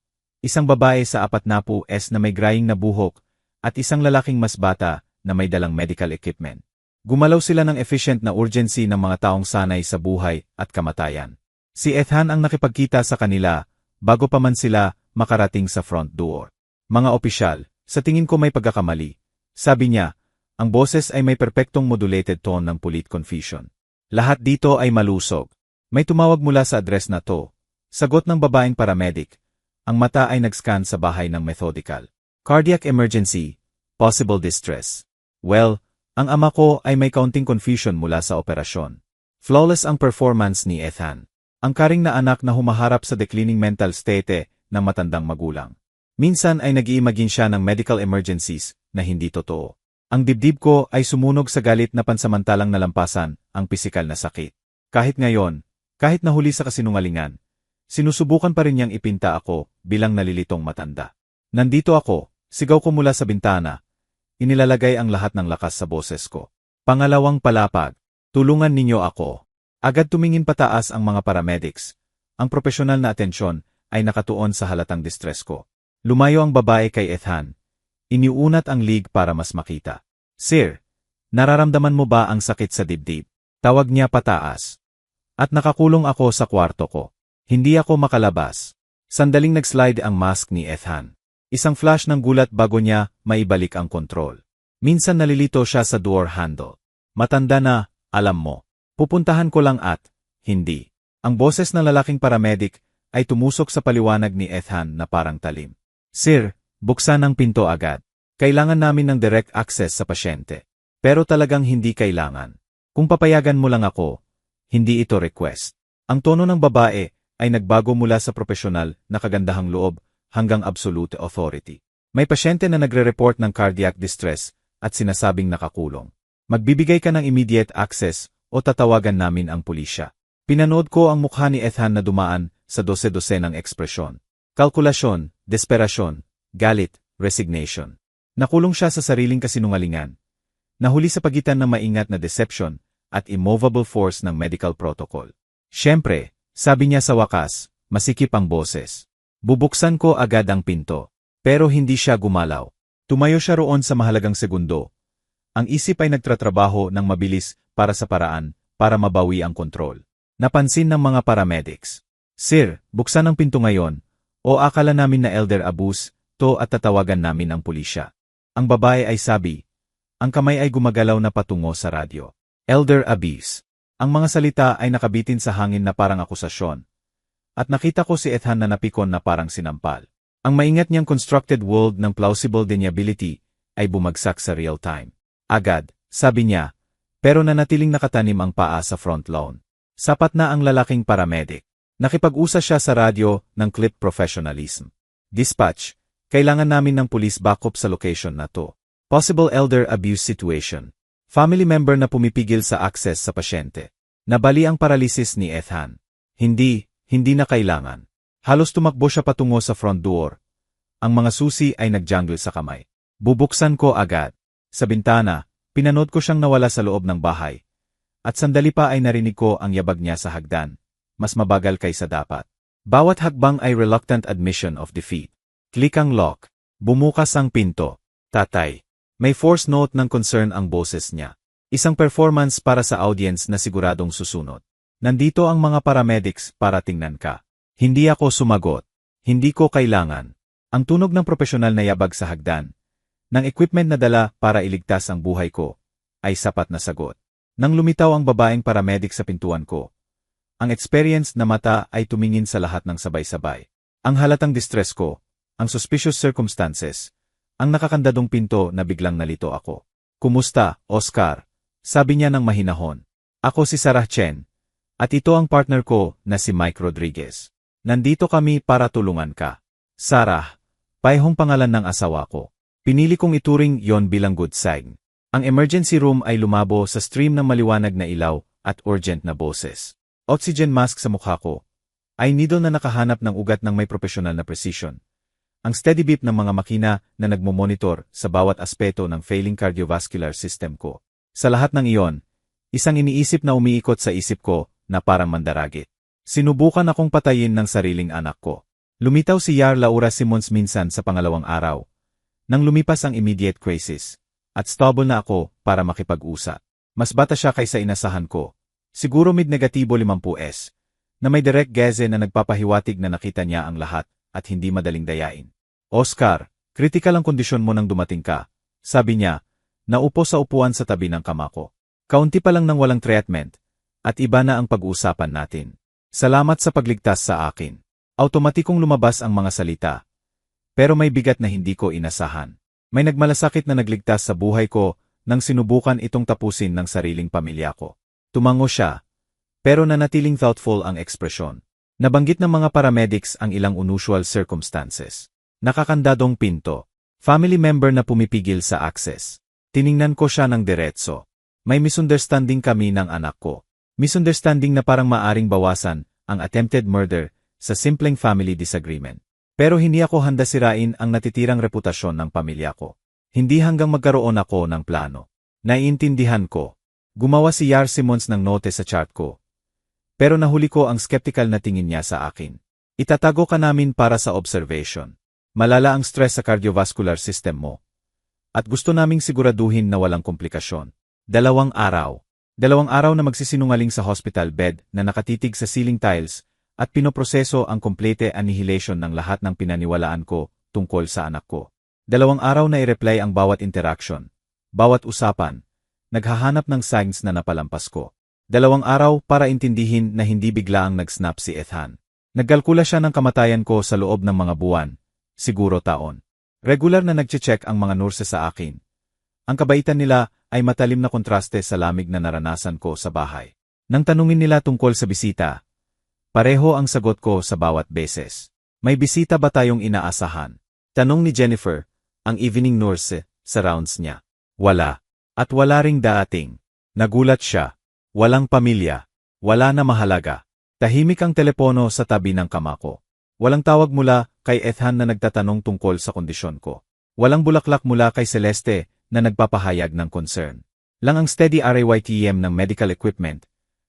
Isang babae sa 40s na may graying na buhok at isang lalaking mas bata na may dalang medical equipment. Gumalaw sila ng efficient na urgency ng mga taong sanay sa buhay at kamatayan. Si Ethan ang nakipagkita sa kanila bago pa man sila makarating sa front door. Mga opisyal, sa tingin ko may pagkakamali. Sabi niya, ang boses ay may perpektong modulated tone ng polite confusion. Lahat dito ay malusog. May tumawag mula sa address na to. Sagot ng babaeng paramedic. Ang mata ay nag-scan sa bahay ng methodical. Cardiac emergency, possible distress. Well, ang ama ko ay may kaunting confusion mula sa operasyon. Flawless ang performance ni Ethan. Ang karing na anak na humaharap sa declining mental state ng matandang magulang. Minsan ay nag-iimagine siya ng medical emergencies na hindi totoo. Ang dibdib ko ay sumunog sa galit na pansamantalang nalampasan ang pisikal na sakit. Kahit ngayon, kahit nahuli sa kasinungalingan, sinusubukan pa rin niyang ipinta ako bilang nalilitong matanda. Nandito ako, sigaw ko mula sa bintana. Inilalagay ang lahat ng lakas sa boses ko. Pangalawang palapag, tulungan ninyo ako. Agad tumingin pataas ang mga paramedics. Ang profesional na atensyon ay nakatuon sa halatang distress ko. Lumayo ang babae kay Ethan. Iniunat ang leeg para mas makita. Sir, nararamdaman mo ba ang sakit sa dibdib? Tawag niya pataas. At nakakulong ako sa kwarto ko. Hindi ako makalabas. Sandaling nag-slide ang mask ni Ethan. Isang flash ng gulat bago niya maibalik ang kontrol. Minsan nalilito siya sa door handle. Matanda na, alam mo. Pupuntahan ko lang at, hindi. Ang boses ng lalaking paramedic ay tumusok sa paliwanag ni Ethan na parang talim. Sir, buksan ang pinto agad. Kailangan namin ng direct access sa pasyente. Pero talagang hindi kailangan. Kung papayagan mo lang ako, hindi ito request. Ang tono ng babae ay nagbago mula sa profesional na kagandahang loob hanggang absolute authority. May pasyente na nagre-report ng cardiac distress at sinasabing nakakulong. Magbibigay ka ng immediate access o tatawagan namin ang pulisya. Pinanood ko ang mukha ni Ethan na dumaan sa dose-dose ng ekspresyon. Kalkulasyon, desperasyon, galit, resignation. Nakulong siya sa sariling kasinungalingan. Nahuli sa pagitan ng maingat na deception at immovable force ng medical protocol. Siyempre, sabi niya sa wakas, masikip ang boses. Bubuksan ko agad ang pinto. Pero hindi siya gumalaw. Tumayo siya roon sa mahalagang segundo. Ang isip ay nagtratrabaho ng mabilis para sa paraan para mabawi ang kontrol. Napansin ng mga paramedics. Sir, buksan ang pinto ngayon. O akala namin na elder abuse, to at tatawagan namin ang pulisya. Ang babae ay sabi. Ang kamay ay gumagalaw na patungo sa radyo. Elder abuse. Ang mga salita ay nakabitin sa hangin na parang akusasyon. At nakita ko si Ethan na napikon na parang sinampal. Ang maingat niyang constructed world ng plausible deniability ay bumagsak sa real time. Agad, sabi niya, pero nanatiling nakatanim ang paa sa front lawn. Sapat na ang lalaking paramedic. Nakipag-usa siya sa radyo ng clip professionalism. Dispatch, kailangan namin ng police backup sa location na to. Possible elder abuse situation. Family member na pumipigil sa access sa pasyente. Nabali ang paralysis ni Ethan. Hindi na kailangan. Halos tumakbo siya patungo sa front door. Ang mga susi ay nagjangle sa kamay. Bubuksan ko agad. Sa bintana, pinanood ko siyang nawala sa loob ng bahay. At sandali pa ay narinig ko ang yabag niya sa hagdan. Mas mabagal kaysa dapat. Bawat hakbang ay reluctant admission of defeat. Click ang lock. Bumukas ang pinto. Tatay. May force note ng concern ang boses niya. Isang performance para sa audience na siguradong susunod. Nandito ang mga paramedics para tingnan ka. Hindi ako sumagot. Hindi ko kailangan. Ang tunog ng profesional na yabag sa hagdan, ng equipment na dala para iligtas ang buhay ko, ay sapat na sagot. Nang lumitaw ang babaeng paramedic sa pintuan ko, ang experience na mata ay tumingin sa lahat ng sabay-sabay. Ang halatang distress ko, ang suspicious circumstances, ang nakakandadong pinto na biglang nalito ako. Kumusta, Oscar? Sabi niya ng mahinahon. Ako si Sarah Chen. At ito ang partner ko na si Mike Rodriguez. Nandito kami para tulungan ka. Sarah, pahong pangalan ng asawa ko. Pinili kong ituring yon bilang good sign. Ang emergency room ay lumabo sa stream ng maliwanag na ilaw at urgent na boses. Oxygen mask sa mukha ko. Ay needle na nakahanap ng ugat ng may profesional na precision. Ang steady beep ng mga makina na nagmomonitor sa bawat aspeto ng failing cardiovascular system ko. Sa lahat ng iyon, isang iniisip na umiikot sa isip ko na parang mandaragit. Sinubukan akong patayin ng sariling anak ko. Lumitaw si Yar Laura Simons minsan sa pangalawang araw. Nang lumipas ang immediate crisis, at stable na ako para makipag-usap. Mas bata siya kaysa inasahan ko. Siguro mid-negatibo 50s, na may direct geze na nagpapahiwatig na nakita niya ang lahat at hindi madaling dayain. Oscar, critical ang kondisyon mo nang dumating ka, sabi niya, naupo sa upuan sa tabi ng kama ko. Kaunti pa lang nang walang treatment, at iba na ang pag-uusapan natin. Salamat sa pagligtas sa akin. Automatikong lumabas ang mga salita. Pero may bigat na hindi ko inasahan. May nagmalasakit na nagligtas sa buhay ko nang sinubukan itong tapusin ng sariling pamilya ko. Tumango siya, pero nanatiling thoughtful ang ekspresyon. Nabanggit ng mga paramedics ang ilang unusual circumstances. Nakakandadong pinto. Family member na pumipigil sa access. Tiningnan ko siya ng diretso. May misunderstanding kami ng anak ko. Misunderstanding na parang maaring bawasan ang attempted murder sa simpleng family disagreement. Pero hindi ako handa sirain ang natitirang reputasyon ng pamilya ko. Hindi hanggang magkaroon ako ng plano. Naiintindihan ko. Gumawa si Yar Simons ng note sa chart ko. Pero nahuli ko ang skeptical na tingin niya sa akin. Itatago ka namin para sa observation. Malala ang stress sa cardiovascular system mo. At gusto naming siguraduhin na walang komplikasyon. 2 araw. 2 araw na magsisinungaling sa hospital bed na nakatitig sa ceiling tiles at pinoproseso ang complete annihilation ng lahat ng pinaniwalaan ko tungkol sa anak ko. 2 araw na i-reply ang bawat interaction, bawat usapan, naghahanap ng signs na napalampas ko. 2 araw para intindihin na hindi biglaang nag-snap si Ethan. Nagkalkula siya ng kamatayan ko sa loob ng mga buwan, siguro taon. Regular na nagche-check ang mga nurses sa akin. Ang kabaitan nila ay matalim na kontraste sa lamig na naranasan ko sa bahay. Nang tanungin nila tungkol sa bisita, pareho ang sagot ko sa bawat beses. May bisita ba tayong inaasahan? Tanong ni Jennifer, ang evening nurse, sa rounds niya. Wala. At wala ring daating. Nagulat siya. Walang pamilya. Wala na mahalaga. Tahimik ang telepono sa tabi ng kama ko. Walang tawag mula kay Ethan na nagtatanong tungkol sa kondisyon ko. Walang bulaklak mula kay Celeste na nagpapahayag ng concern. Lang ang steady RAYTM ng medical equipment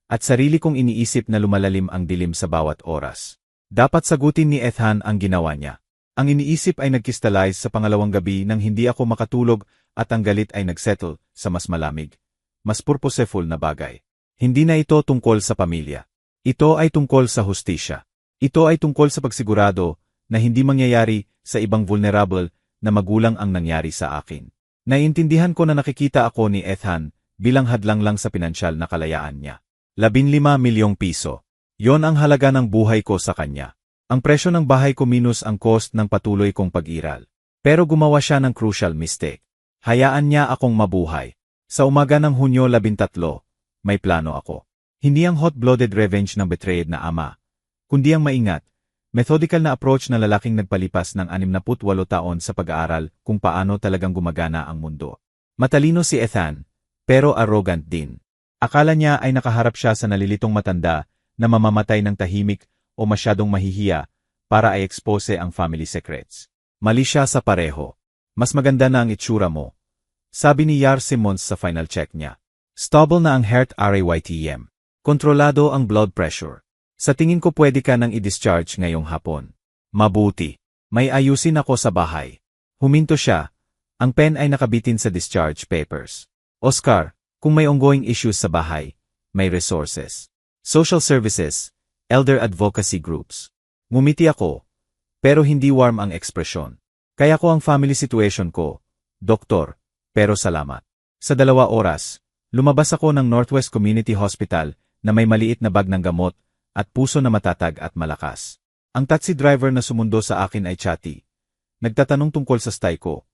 at sarili kong iniisip na lumalalim ang dilim sa bawat oras. Dapat sagutin ni Ethan ang ginawa niya. Ang iniisip ay nag-crystallize sa pangalawang gabi nang hindi ako makatulog at ang galit ay nagsettle sa mas malamig, mas purposeful na bagay. Hindi na ito tungkol sa pamilya. Ito ay tungkol sa hustisya. Ito ay tungkol sa pagsigurado na hindi mangyayari sa ibang vulnerable na magulang ang nangyari sa akin. Naiintindihan ko na nakikita ako ni Ethan bilang hadlang lang sa pinansyal na kalayaan niya. 15 milyong piso. Yon ang halaga ng buhay ko sa kanya. Ang presyo ng bahay ko minus ang cost ng patuloy kong pag-iral. Pero gumawa siya ng crucial mistake. Hayaan niya akong mabuhay. Sa umaga ng Hunyo 13, may plano ako. Hindi ang hot-blooded revenge ng betrayed na ama, kundi ang maingat, methodical na approach na lalaking nagpalipas ng 68 taon sa pag-aaral kung paano talagang gumagana ang mundo. Matalino si Ethan, pero arrogant din. Akala niya ay nakaharap siya sa nalilitong matanda na mamamatay ng tahimik o masyadong mahihiya para i-expose ang family secrets. Mali siya sa pareho. Mas maganda na ang itsura mo. Sabi ni Yar Simons sa final check niya. Stable na ang heart RAYTM. Kontrolado ang blood pressure. Sa tingin ko pwede ka nang i-discharge ngayong hapon. Mabuti. May ayusin ako sa bahay. Huminto siya. Ang pen ay nakabitin sa discharge papers. Oscar, kung may ongoing issues sa bahay, may resources. Social services, elder advocacy groups. Ngumiti ako, pero hindi warm ang ekspresyon. Kaya ko ang family situation ko, doktor, pero salamat. Sa 2 oras, lumabas ako ng Northwest Community Hospital na may maliit na bag ng gamot at puso na matatag at malakas. Ang taxi driver na sumundo sa akin ay chatty. Nagtatanong tungkol sa stay ko.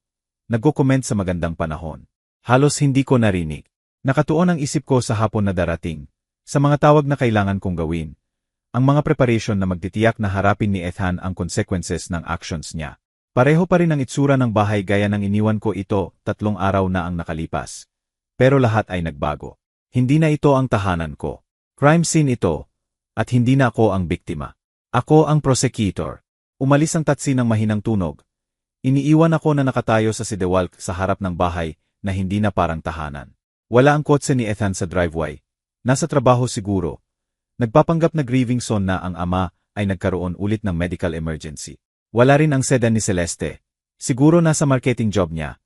Nagko-comment sa magandang panahon. Halos hindi ko narinig. Nakatuon ang isip ko sa hapon na darating. Sa mga tawag na kailangan kong gawin. Ang mga preparation na magtitiyak na harapin ni Ethan ang consequences ng actions niya. Pareho pa rin ang itsura ng bahay gaya ng iniwan ko ito 3 araw na ang nakalipas. Pero lahat ay nagbago. Hindi na ito ang tahanan ko. Crime scene ito. At hindi na ako ang biktima. Ako ang prosecutor. Umalis ang taxi ng mahinang tunog. Iniiwan ako na nakatayo sa sidewalk sa harap ng bahay na hindi na parang tahanan. Wala ang kotse ni Ethan sa driveway. Nasa trabaho siguro. Nagpapanggap na grieving son na ang ama ay nagkaroon ulit ng medical emergency. Wala rin ang sedan ni Celeste. Siguro nasa marketing job niya.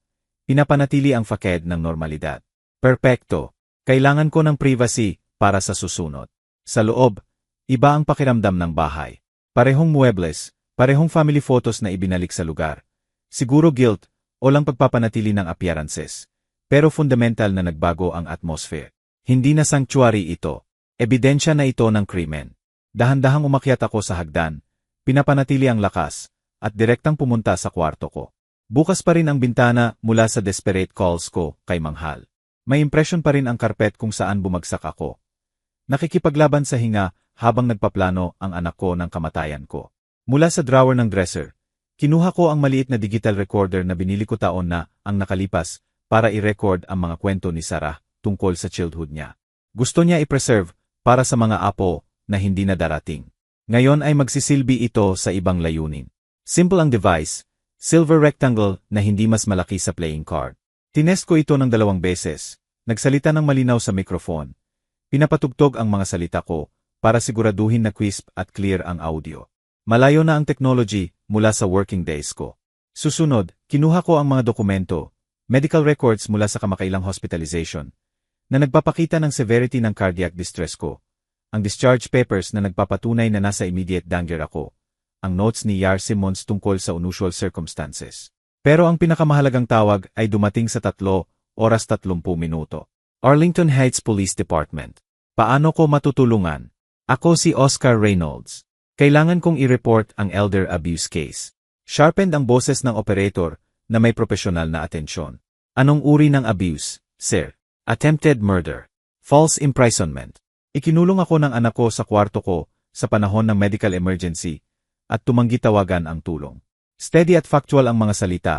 Pinapanatili ang facade ng normalidad. Perpekto. Kailangan ko ng privacy para sa susunod. Sa loob, iba ang pakiramdam ng bahay. Parehong muebles, parehong family photos na ibinalik sa lugar. Siguro guilt o lang pagpapanatili ng appearances. Pero fundamental na nagbago ang atmosphere. Hindi na sanctuary ito. Ebidensya na ito ng krimen. Dahan-dahang umakyat ako sa hagdan, pinapanatili ang lakas, at direktang pumunta sa kwarto ko. Bukas pa rin ang bintana mula sa desperate calls ko kay Manghal. May impression pa rin ang karpet kung saan bumagsak ako. Nakikipaglaban sa hinga habang nagpaplano ang anak ko ng kamatayan ko. Mula sa drawer ng dresser, Kinuha ko ang maliit na digital recorder na binili ko taon na ang nakalipas para i-record ang mga kwento ni Sarah tungkol sa childhood niya. Gusto niya i-preserve para sa mga apo na hindi na darating. Ngayon ay magsisilbi ito sa ibang layunin. Simple ang device, silver rectangle na hindi mas malaki sa playing card. Tinest ko ito ng 2 beses, nagsalita ng malinaw sa microphone. Pinapatugtog ang mga salita ko para siguraduhin na crisp at clear ang audio. Malayo na ang technology mula sa working days ko. Susunod, kinuha ko ang mga dokumento, medical records mula sa kamakailang hospitalization, na nagpapakita ng severity ng cardiac distress ko, ang discharge papers na nagpapatunay na nasa immediate danger ako, ang notes ni Yar Simmons tungkol sa unusual circumstances. Pero ang pinakamahalagang tawag ay dumating sa 3 oras 30 minuto. Arlington Heights Police Department. Paano ko matutulungan? Ako si Oscar Reynolds. Kailangan kong i-report ang elder abuse case. Sharpened ang boses ng operator na may profesional na atensyon. Anong uri ng abuse, sir? Attempted murder. False imprisonment. Ikinulong ako ng anak ko sa kwarto ko sa panahon ng medical emergency at tumanggi tawagan ang tulong. Steady at factual ang mga salita,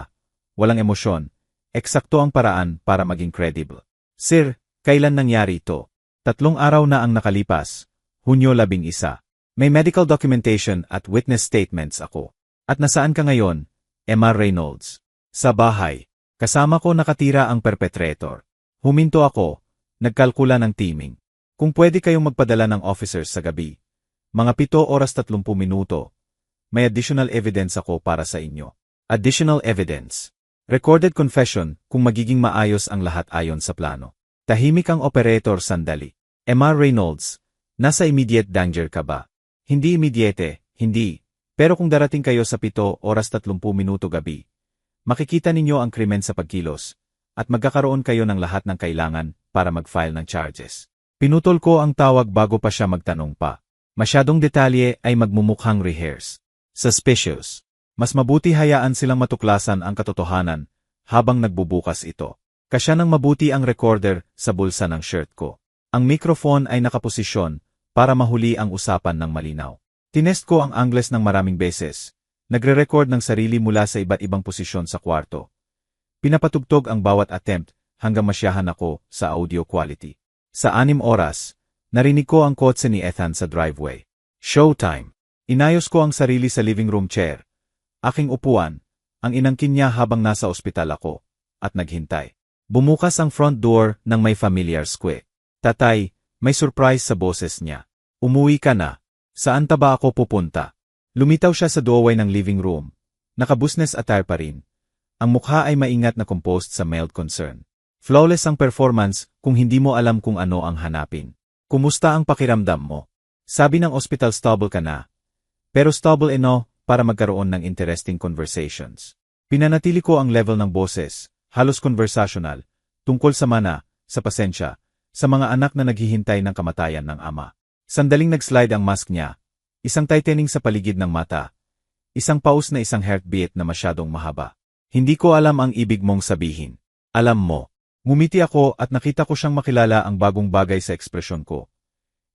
walang emosyon, eksakto ang paraan para maging credible. Sir, kailan nangyari ito? 3 araw na ang nakalipas, Hunyo 11. May medical documentation at witness statements ako. At nasaan ka ngayon, Emma Reynolds? Sa bahay. Kasama ko nakatira ang perpetrator. Huminto ako, nagkalkula ng teaming. Kung pwede kayong magpadala ng officers sa gabi. Mga 7 oras 30 minuto. May additional evidence ako para sa inyo. Additional evidence. Recorded confession kung magiging maayos ang lahat ayon sa plano. Tahimik ang operator sandali. Emma Reynolds, nasa immediate danger ka ba? Hindi immediate, hindi. Pero kung darating kayo sa 7 oras 30 minuto gabi, makikita ninyo ang krimen sa pagkilos, at magkakaroon kayo ng lahat ng kailangan para mag-file ng charges. Pinutol ko ang tawag bago pa siya magtanong pa. Masyadong detalye ay magmumukhang rehearse. Suspicious. Mas mabuti hayaan silang matuklasan ang katotohanan habang nagbubukas ito. Kasya ng mabuti ang recorder sa bulsa ng shirt ko. Ang microphone ay nakaposisyon para mahuli ang usapan ng malinaw. Tinest ko ang angles ng maraming beses. Nagre-record ng sarili mula sa iba't ibang posisyon sa kwarto. Pinapatugtog ang bawat attempt hanggang masyahan ako sa audio quality. Sa 6 oras, narinig ko ang kotse ni Ethan sa driveway. Showtime. Inayos ko ang sarili sa living room chair. Aking upuan, ang inangkin niya habang nasa ospital ako, at naghintay. Bumukas ang front door ng may familiar squeak. Tatay, may surprise sa boses niya. Umuwi ka na. Saan ta ba ako pupunta? Lumitaw siya sa doorway ng living room. Naka-business attire pa rin. Ang mukha ay maingat na composed sa mild concern. Flawless ang performance kung hindi mo alam kung ano ang hanapin. Kumusta ang pakiramdam mo? Sabi ng hospital stable ka na. Pero stable para magkaroon ng interesting conversations. Pinanatili ko ang level ng boses, halos conversational, tungkol sa mana, sa pasensya, sa mga anak na naghihintay ng kamatayan ng ama. Sandaling nag-slide ang mask niya, isang tightening sa paligid ng mata, isang pause na isang heartbeat na masyadong mahaba. Hindi ko alam ang ibig mong sabihin. Alam mo. Ngumiti ako at nakita ko siyang makilala ang bagong bagay sa ekspresyon ko.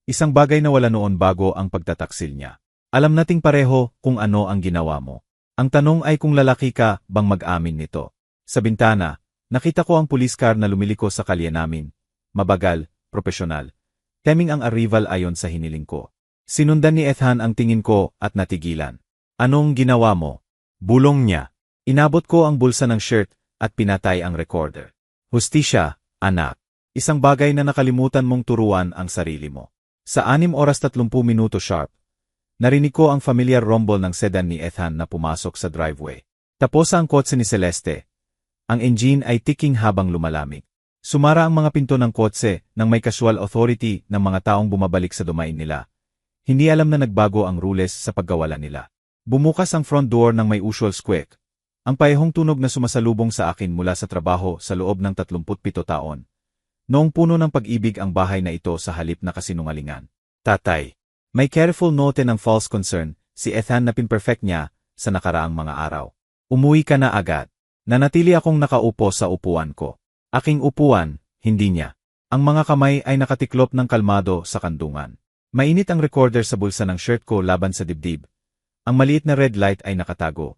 Isang bagay na wala noon bago ang pagtataksil niya. Alam nating pareho kung ano ang ginawa mo. Ang tanong ay kung lalaki ka bang mag-amin nito. Sa bintana, nakita ko ang police car na lumiliko sa kalye namin. Mabagal, propesyonal. Teming ang arrival ayon sa hiniling ko. Sinundan ni Ethan ang tingin ko at natigilan. Anong ginawa mo? Bulong niya. Inabot ko ang bulsa ng shirt at pinatay ang recorder. Hustisya, anak. Isang bagay na nakalimutan mong turuan ang sarili mo. Sa 6 oras 30 minuto sharp, narinig ko ang familiar rumble ng sedan ni Ethan na pumasok sa driveway. Tapos ang kotse ni Celeste. Ang engine ay ticking habang lumalamig. Sumara ang mga pinto ng kotse nang may casual authority ng mga taong bumabalik sa domain nila. Hindi alam na nagbago ang rules sa paggawalan nila. Bumukas ang front door ng may usual squeak. Ang payahong tunog na sumasalubong sa akin mula sa trabaho sa loob ng 37 taon. Noong puno ng pag-ibig ang bahay na ito sa halip na kasinungalingan. Tatay. May careful note ng false concern, si Ethan na pinperfect niya sa nakaraang mga araw. Umuwi ka na agad. Nanatili akong nakaupo sa upuan ko. Aking upuan, hindi niya. Ang mga kamay ay nakatiklop ng kalmado sa kandungan. Mainit ang recorder sa bulsa ng shirt ko laban sa dibdib. Ang maliit na red light ay nakatago.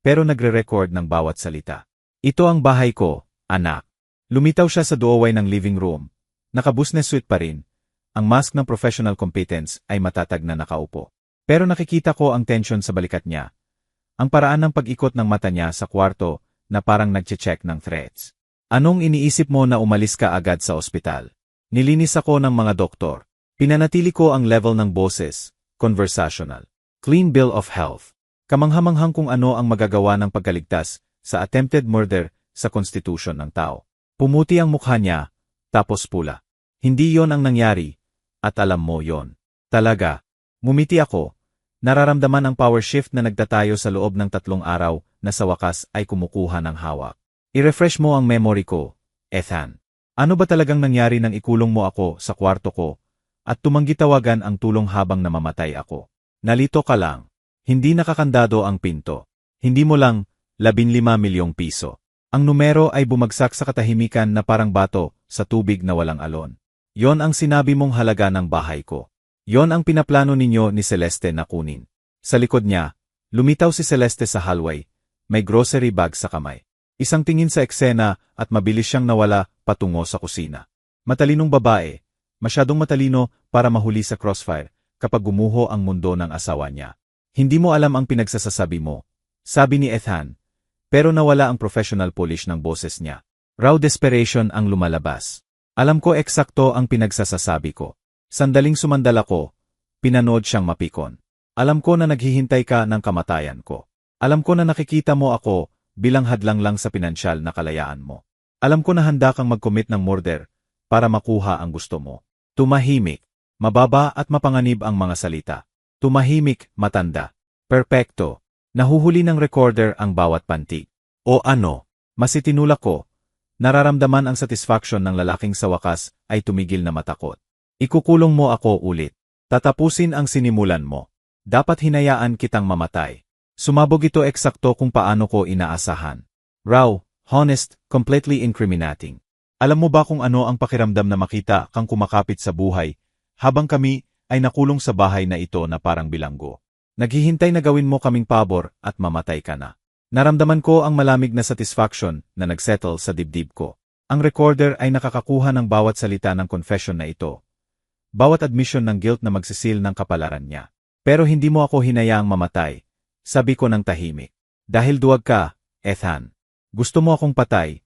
pero nagre-record ng bawat salita. Ito ang bahay ko, anak. Lumitaw siya sa doorway ng living room. Naka-business suit pa rin. Ang mask ng professional competence ay matatag na nakaupo. Pero nakikita ko ang tension sa balikat niya. Ang paraan ng pag-ikot ng mata niya sa kwarto na parang nagche-check ng threats. Anong iniisip mo na umalis ka agad sa ospital? Nilinis ako ng mga doktor. Pinanatili ko ang level ng boses, conversational. Clean bill of health. Kamanghamanghang kung ano ang magagawa ng pagkaligtas sa attempted murder sa konstitusyon ng tao. Pumuti ang mukha niya, tapos pula. Hindi yon ang nangyari, at alam mo yon. Talaga. Ngumiti ako. Nararamdaman ang power shift na nagtatayo sa loob ng 3 araw na sa wakas ay kumukuha ng hawak. I-refresh mo ang memory ko, Ethan. Ano ba talagang nangyari nang ikulong mo ako sa kwarto ko at tumanggi tawagan ang tulong habang namamatay ako? Nalito ka lang. Hindi nakakandado ang pinto. Hindi mo lang 15 milyong piso. Ang numero ay bumagsak sa katahimikan na parang bato sa tubig na walang alon. Yon ang sinabi mong halaga ng bahay ko. Yon ang pinaplano ninyo ni Celeste na kunin. Sa likod niya, lumitaw si Celeste sa hallway. May grocery bag sa kamay. Isang tingin sa eksena at mabilis siyang nawala patungo sa kusina. Matalinong babae. Masyadong matalino para mahuli sa crossfire kapag gumuho ang mundo ng asawa niya. Hindi mo alam ang pinagsasasabi mo, sabi ni Ethan. Pero nawala ang professional polish ng boses niya. Raw desperation ang lumalabas. Alam ko eksakto ang pinagsasasabi ko. Sandaling sumandal ako, pinanood siyang mapikon. Alam ko na naghihintay ka ng kamatayan ko. Alam ko na nakikita mo ako bilang hadlang lang sa pinansyal na kalayaan mo. Alam ko na handa kang mag-commit ng murder para makuha ang gusto mo. Tumahimik, mababa at mapanganib ang mga salita. Tumahimik, matanda. Perpekto. Nahuhuli ng recorder ang bawat pantig. O ano, masitinulak ko. Nararamdaman ang satisfaction ng lalaking sa wakas ay tumigil na matakot. Ikukulong mo ako ulit. Tatapusin ang sinimulan mo. Dapat hinayaan kitang mamatay. Sumabog ito eksakto kung paano ko inaasahan. Raw, honest, completely incriminating. Alam mo ba kung ano ang pakiramdam na makita kang kumakapit sa buhay habang kami ay nakulong sa bahay na ito na parang bilanggo? Naghihintay na gawin mo kaming pabor at mamatay ka na. Naramdaman ko ang malamig na satisfaction na nagsettle sa dibdib ko. Ang recorder ay nakakakuha ng bawat salita ng confession na ito. Bawat admission ng guilt na magsisil ng kapalaran niya. Pero hindi mo ako hinayaang mamatay, sabi ko ng tahimik. Dahil duwag ka, Ethan. Gusto mo akong patay,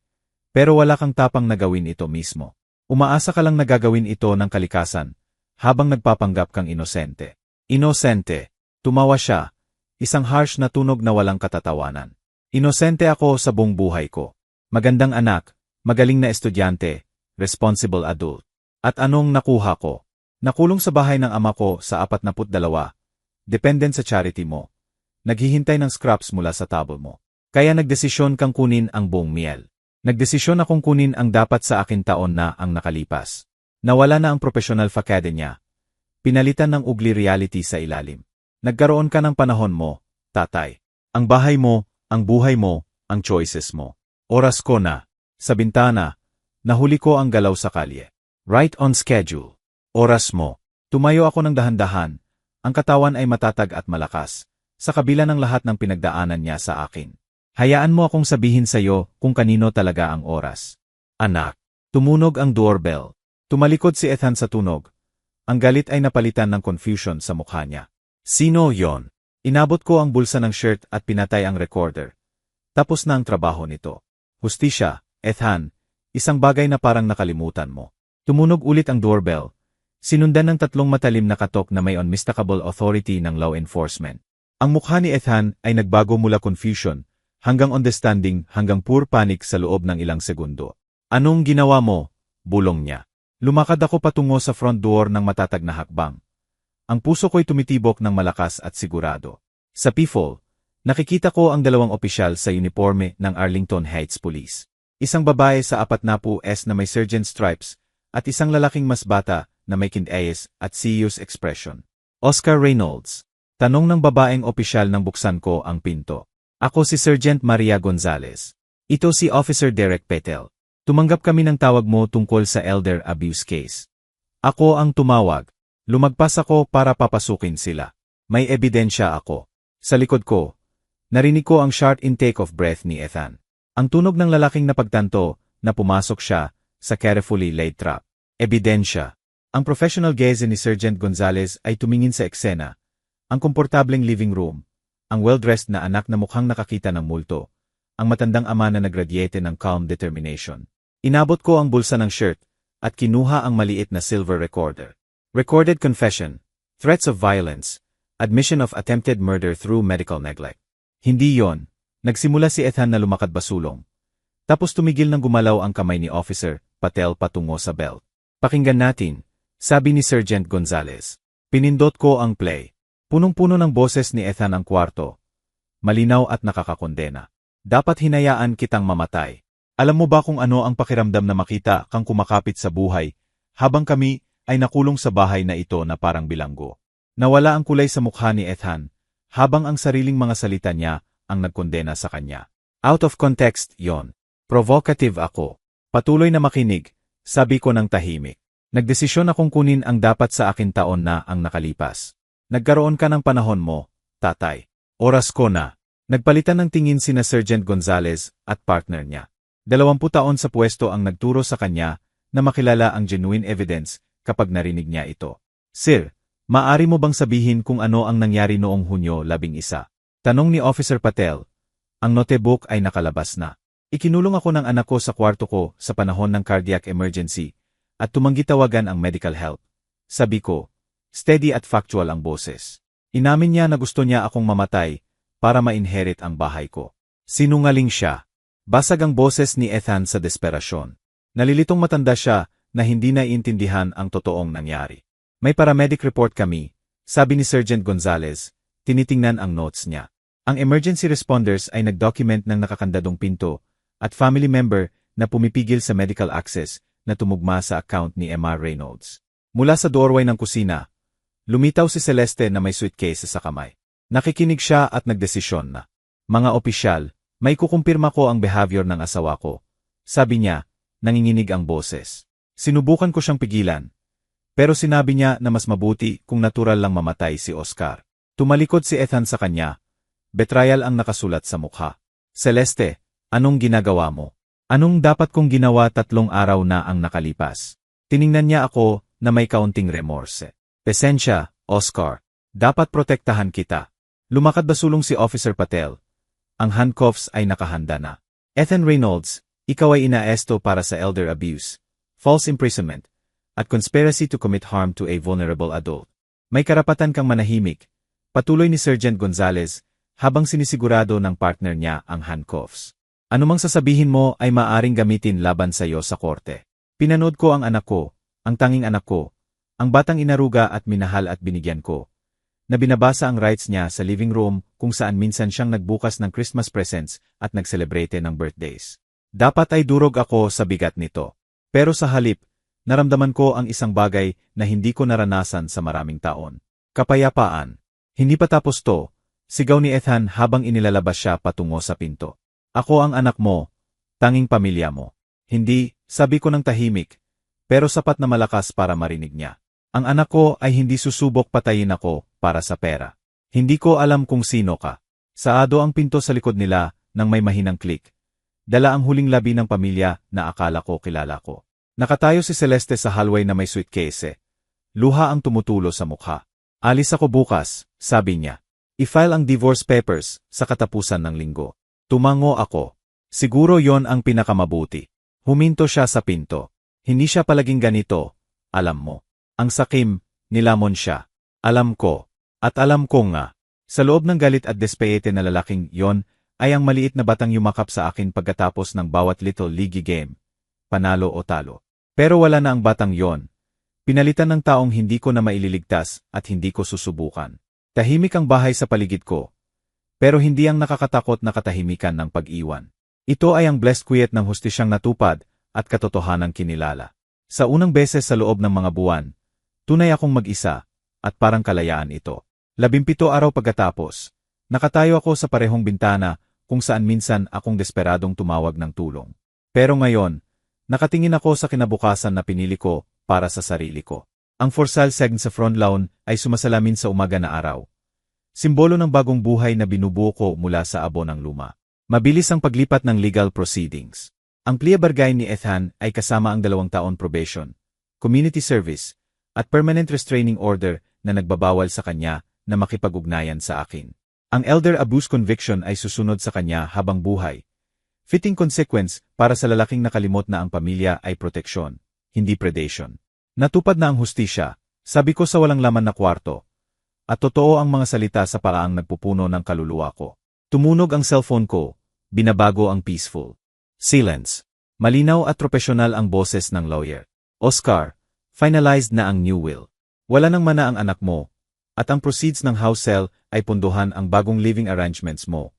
pero wala kang tapang na gawin ito mismo. Umaasa ka lang na gagawin ito ng kalikasan, habang nagpapanggap kang inosente. Inosente. Tumawa siya, isang harsh na tunog na walang katatawanan. Inosente ako sa buong buhay ko. Magandang anak, magaling na estudyante, responsible adult. At anong nakuha ko? Nakulong sa bahay ng ama ko sa 42, dependent sa charity mo. Naghihintay ng scraps mula sa table mo. Kaya nagdesisyon kang kunin ang buong miel. Nagdesisyon akong kunin ang dapat sa akin taon na ang nakalipas. Nawala na ang professional facade niya. Pinalitan ng ugly reality sa ilalim. Nagkaroon ka ng panahon mo, tatay. Ang bahay mo, ang buhay mo, ang choices mo. Oras ko na. Sa bintana, nahuli ko ang galaw sa kalye. Right on schedule. Oras mo. Tumayo ako ng dahan-dahan. Ang katawan ay matatag at malakas. Sa kabila ng lahat ng pinagdaanan niya sa akin. Hayaan mo akong sabihin sa iyo kung kanino talaga ang oras. Anak. Tumunog ang doorbell. Tumalikod si Ethan sa tunog. Ang galit ay napalitan ng confusion sa mukha niya. Sino yon? Inabot ko ang bulsa ng shirt at pinatay ang recorder. Tapos na ang trabaho nito. Hustisya, Ethan, isang bagay na parang nakalimutan mo. Tumunog ulit ang doorbell. Sinundan ng 3 matalim na katok na may unmistakable authority ng law enforcement. Ang mukha ni Ethan ay nagbago mula confusion, hanggang understanding, hanggang pure panic sa loob ng ilang segundo. Anong ginawa mo? Bulong niya. Lumakad ako patungo sa front door ng matatag na hakbang. Ang puso ko'y tumitibok ng malakas at sigurado. Sa P-Fall, nakikita ko ang 2 opisyal sa uniforme ng Arlington Heights Police. Isang babae sa 40s na may sergeant stripes at isang lalaking mas bata na may kind-eyes at serious expression. Oscar Reynolds. Tanong ng babaeng opisyal nang buksan ko ang pinto. Ako si Sergeant Maria Gonzalez. Ito si Officer Derek Petel. Tumanggap kami ng tawag mo tungkol sa elder abuse case. Ako ang tumawag. Lumagpas ako para papasukin sila. May ebidensya ako. Sa likod ko, Narinig ko ang sharp intake of breath ni Ethan. Ang tunog ng lalaking napagtanto na pumasok siya sa carefully laid trap. Ebidensya. Ang professional gaze ni Sergeant Gonzales ay tumingin sa eksena. Ang komportableng living room, ang well-dressed na anak na mukhang nakakita ng multo, ang matandang ama na nagradyete ng calm determination. Inabot ko ang bulsa ng shirt at kinuha ang maliit na silver recorder. Recorded confession, threats of violence, admission of attempted murder through medical neglect. Hindi yon. Nagsimula si Ethan na lumakad basulong. Tapos tumigil ng gumalaw ang kamay ni Officer Patel patungo sa belt. Pakinggan natin, sabi ni Sergeant Gonzales. Pinindot ko ang play. Punong-puno ng boses ni Ethan ang kwarto. Malinaw at nakakakondena. Dapat hinayaan kitang mamatay. Alam mo ba kung ano ang pakiramdam na makita kang kumakapit sa buhay, habang kami ay nakulong sa bahay na ito na parang bilanggo? Nawala ang kulay sa mukha ni Ethan, habang ang sariling mga salita niya ang nagkondena sa kanya. Out of context yon. Provocative ako. Patuloy na makinig, sabi ko ng tahimik. Nagdesisyon akong kunin ang dapat sa akin taon na ang nakalipas. Nagkaroon ka ng panahon mo, tatay. Oras ko na. Nagpalitan ng tingin sina Sergeant Gonzales at partner niya. 20 taon sa pwesto ang nagturo sa kanya na makilala ang genuine evidence kapag narinig niya ito. Sir, maaari mo bang sabihin kung ano ang nangyari noong Hunyo 11? Tanong ni Officer Patel. Ang notebook ay nakalabas na. Ikinulong ako ng anak ko sa kwarto ko sa panahon ng cardiac emergency at tumanggi tawagan ang medical help. Sabi ko, steady at factual ang boses. Inamin niya na gusto niya akong mamatay para ma-inherit ang bahay ko. Sinungaling siya. Basag ang boses ni Ethan sa desperasyon. Nalilitong matanda siya na hindi naiintindihan ang totoong nangyari. May paramedic report kami, sabi ni Sergeant Gonzales, tinitingnan ang notes niya. Ang emergency responders ay nag-document ng nakakandadong pinto at family member na pumipigil sa medical access na tumugma sa account ni Emma Reynolds. Mula sa doorway ng kusina, lumitaw si Celeste na may suitcase sa kamay. Nakikinig siya at nagdesisyon na. Mga opisyal, may kukumpirma ko ang behavior ng asawa ko. Sabi niya, nanginginig ang boses. Sinubukan ko siyang pigilan. Pero sinabi niya na mas mabuti kung natural lang mamatay si Oscar. Tumalikod si Ethan sa kanya. Betrayal ang nakasulat sa mukha. Celeste, anong ginagawa mo? Anong dapat kong ginawa 3 araw na ang nakalipas? Tiningnan niya ako na may kaunting remorse. Pasensya, Oscar. Dapat protektahan kita. Lumakad basulong si Officer Patel. Ang handcuffs ay nakahanda na. Ethan Reynolds, ikaw ay inaesto para sa elder abuse, false imprisonment, at conspiracy to commit harm to a vulnerable adult. May karapatan kang manahimik. Patuloy ni Sergeant Gonzales, habang sinisigurado ng partner niya ang handcuffs. Anumang sasabihin mo ay maaring gamitin laban sa iyo sa korte. Pinanood ko ang anak ko, ang tanging anak ko, ang batang inaruga at minahal at binigyan ko, na binabasa ang rights niya sa living room kung saan minsan siyang nagbukas ng Christmas presents at nagselebrate ng birthdays. Dapat ay durog ako sa bigat nito. Pero sa halip, naramdaman ko ang isang bagay na hindi ko naranasan sa maraming taon. Kapayapaan. Hindi pa tapos to. Sigaw ni Ethan habang inilalabas siya patungo sa pinto. Ako ang anak mo, tanging pamilya mo. Hindi, sabi ko ng tahimik, pero sapat na malakas para marinig niya. Ang anak ko ay hindi susubok patayin ako para sa pera. Hindi ko alam kung sino ka. Saado ang pinto sa likod nila nang may mahinang click. Dala ang huling labi ng pamilya na akala ko kilala ko. Nakatayo si Celeste sa hallway na may suitcase. Luha ang tumutulo sa mukha. Alis ako bukas, sabi niya. I-file ang divorce papers sa katapusan ng linggo. Tumango ako. Siguro yon ang pinakamabuti. Huminto siya sa pinto. Hindi siya palaging ganito, alam mo. Ang sakim, nilamon siya. Alam ko. At alam ko nga. Sa loob ng galit at despeyete na lalaking yon, ay ang maliit na batang yumakap sa akin pagkatapos ng bawat little league game. Panalo o talo. Pero wala na ang batang yon. Pinalitan ng taong hindi ko na maililigtas at hindi ko susubukan. Tahimik ang bahay sa paligid ko. Pero hindi ang nakakatakot na katahimikan ng pag-iwan. Ito ay ang blessed quiet ng hustisyang natupad at katotohanang kinilala. Sa unang beses sa loob ng mga buwan, tunay akong mag-isa at parang kalayaan ito. 17 araw pagkatapos, nakatayo ako sa parehong bintana kung saan minsan akong desperadong tumawag ng tulong. Pero ngayon, nakatingin ako sa kinabukasan na pinili ko para sa sarili ko. Ang for sale sign sa front lawn ay sumasalamin sa umaga na araw. Simbolo ng bagong buhay na binubuo ko mula sa abo ng luma. Mabilis ang paglipat ng legal proceedings. Ang plea bargain ni Ethan ay kasama ang 2 taon probation, community service, at permanent restraining order na nagbabawal sa kanya na makipag-ugnayan sa akin. Ang elder abuse conviction ay susunod sa kanya habang buhay. Fitting consequence para sa lalaking nakalimot na ang pamilya ay proteksyon, hindi predation. Natupad na ang hustisya, sabi ko sa walang laman na kwarto. At totoo ang mga salita sa paraang nagpupuno ng kaluluwa ko. Tumunog ang cellphone ko, binabago ang peaceful silence. Malinaw at profesional ang boses ng lawyer. Oscar, finalized na ang new will. Wala nang mana ang anak mo, at ang proceeds ng house sale ay punduhan ang bagong living arrangements mo.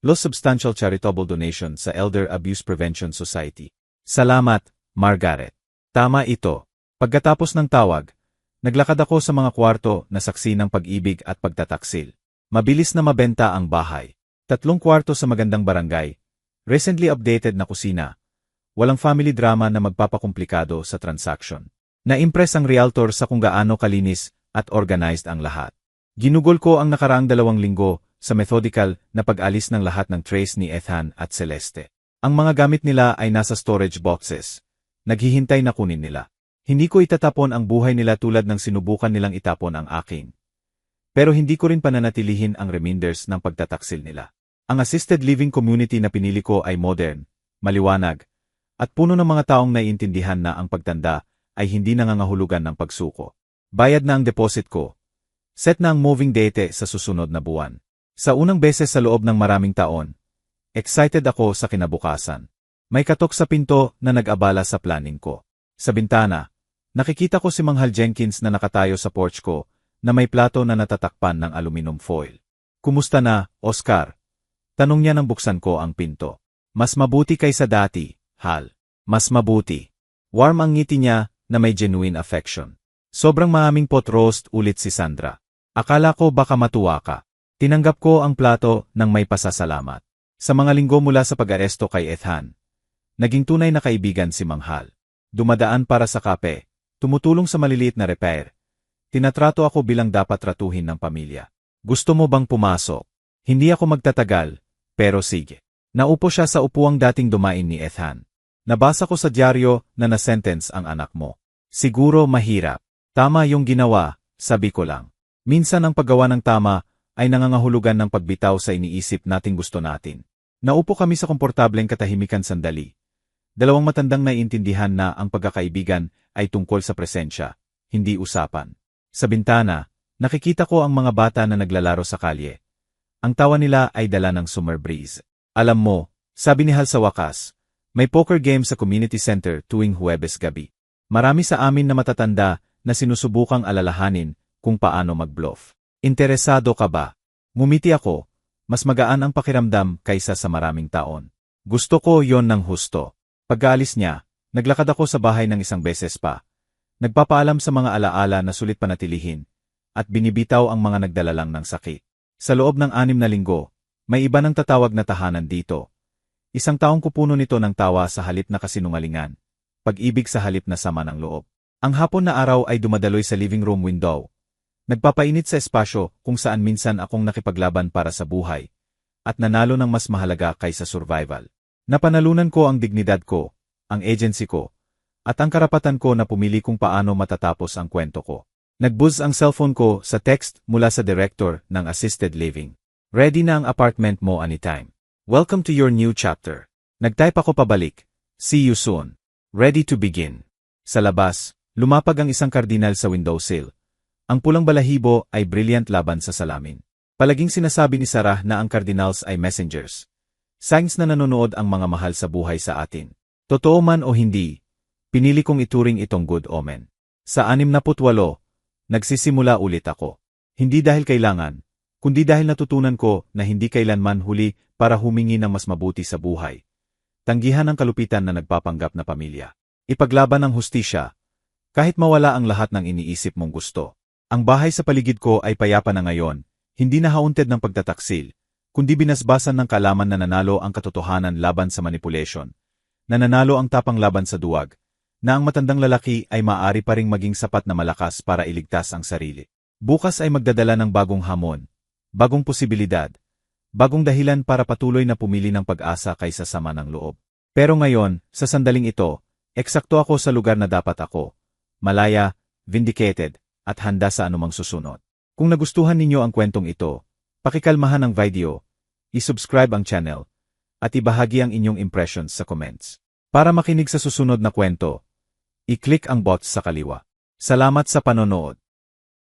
Lost substantial charitable donation sa Elder Abuse Prevention Society. Salamat, Margaret. Tama ito. Pagkatapos ng tawag, naglakad ako sa mga kwarto na saksi ng pag-ibig at pagtataksil. Mabilis na mabenta ang bahay. 3 kwarto sa magandang barangay. Recently updated na kusina. Walang family drama na magpapakomplikado sa transaction. Na-impress ang realtor sa kung gaano kalinis at organized ang lahat. Ginugol ko ang nakaraang 2 linggo sa methodical na pag-alis ng lahat ng trays ni Ethan at Celeste. Ang mga gamit nila ay nasa storage boxes. Naghihintay na kunin nila. Hindi ko itatapon ang buhay nila tulad ng sinubukan nilang itapon ang aking. Pero hindi ko rin pananatilihin ang reminders ng pagtataksil nila. Ang assisted living community na pinili ko ay modern, maliwanag, at puno ng mga taong naiintindihan na ang pagtanda ay hindi nangangahulugan ng pagsuko. Bayad na ang deposit ko. Set na ang moving date sa susunod na buwan. Sa unang beses sa loob ng maraming taon, excited ako sa kinabukasan. May katok sa pinto na nag-abala sa planning ko. Sa bintana, nakikita ko si Manghal Jenkins na nakatayo sa porch ko na may plato na natatakpan ng aluminum foil. Kumusta na, Oscar? Tanong niya nang buksan ko ang pinto. Mas mabuti kaysa dati, Hal. Mas mabuti. Warm ang ngiti niya na may genuine affection. Sobrang maaming pot roast ulit si Sandra. Akala ko baka matuwa ka. Tinanggap ko ang plato ng may pasasalamat. Sa mga linggo mula sa pag-aresto kay Ethan, naging tunay na kaibigan si Manghal. Dumadaan para sa kape, tumutulong sa maliliit na repair. Tinatrato ako bilang dapat tratuhin ng pamilya. Gusto mo bang pumasok? Hindi ako magtatagal, pero sige. Naupo siya sa upuang dating dumain ni Ethan. Nabasa ko sa dyaryo na na-sentence ang anak mo. Siguro mahirap. Tama yung ginawa, sabi ko lang. Minsan ang paggawa ng tama ay nangangahulugan ng pagbitaw sa iniisip nating gusto natin. Naupo kami sa komportableng katahimikan sandali. 2 matandang naiintindihan na ang pagkakaibigan ay tungkol sa presensya, hindi usapan. Sa bintana, nakikita ko ang mga bata na naglalaro sa kalye. Ang tawa nila ay dala ng summer breeze. Alam mo, sabi ni Hal sa wakas, may poker game sa community center tuwing Huwebes gabi. Marami sa amin na matatanda na sinusubukang alalahanin kung paano mag-bluff. Interesado ka ba? Ngumiti ako, mas magaan ang pakiramdam kaysa sa maraming taon. Gusto ko yon ng husto. Pagkaalis niya, naglakad ako sa bahay ng isang beses pa. Nagpapaalam sa mga alaala na sulit panatilihin, at binibitaw ang mga nagdala lang ng sakit. Sa loob ng 6 na linggo, may iba ng tatawag na tahanan dito. Isang taong kupuno nito ng tawa sa halip na kasinungalingan, pag-ibig sa halip na sama ng loob. Ang hapon na araw ay dumadaloy sa living room window. Nagpapainit sa espasyo kung saan minsan akong nakipaglaban para sa buhay, at nanalo ng mas mahalaga kaysa survival. Napanalunan ko ang dignidad ko, ang agency ko, at ang karapatan ko na pumili kung paano matatapos ang kwento ko. Nagbuzz ang cellphone ko sa text mula sa director ng assisted living. Ready na ang apartment mo anytime. Welcome to your new chapter. Nagtype ako pabalik. See you soon. Ready to begin. Sa labas, lumapag ang isang kardinal sa windowsill. Ang pulang balahibo ay brilliant laban sa salamin. Palaging sinasabi ni Sarah na ang cardinals ay messengers. Signs na nanonood ang mga mahal sa buhay sa atin. Totoo man o hindi, pinili kong ituring itong good omen. Sa 68, nagsisimula ulit ako. Hindi dahil kailangan, kundi dahil natutunan ko na hindi kailanman huli para humingi ng mas mabuti sa buhay. Tanggihan ang kalupitan na nagpapanggap na pamilya. Ipaglaban ang hustisya, kahit mawala ang lahat ng iniisip mong gusto. Ang bahay sa paligid ko ay payapa na ngayon, hindi na haunted ng pagtataksil, kundi binasbasan ng kaalaman na nanalo ang katotohanan laban sa manipulation, na nanalo ang tapang laban sa duwag, na ang matandang lalaki ay maaari pa ring maging sapat na malakas para iligtas ang sarili. Bukas ay magdadala ng bagong hamon, bagong posibilidad, bagong dahilan para patuloy na pumili ng pag-asa kaysa sama ng loob. Pero ngayon, sa sandaling ito, eksakto ako sa lugar na dapat ako. Malaya, vindicated, at handa sa anumang susunod. Kung nagustuhan ninyo ang kwentong ito, pakikalmahan ang video, i-subscribe ang channel, at ibahagi ang inyong impressions sa comments. Para makinig sa susunod na kwento, i-click ang box sa kaliwa. Salamat sa panonood.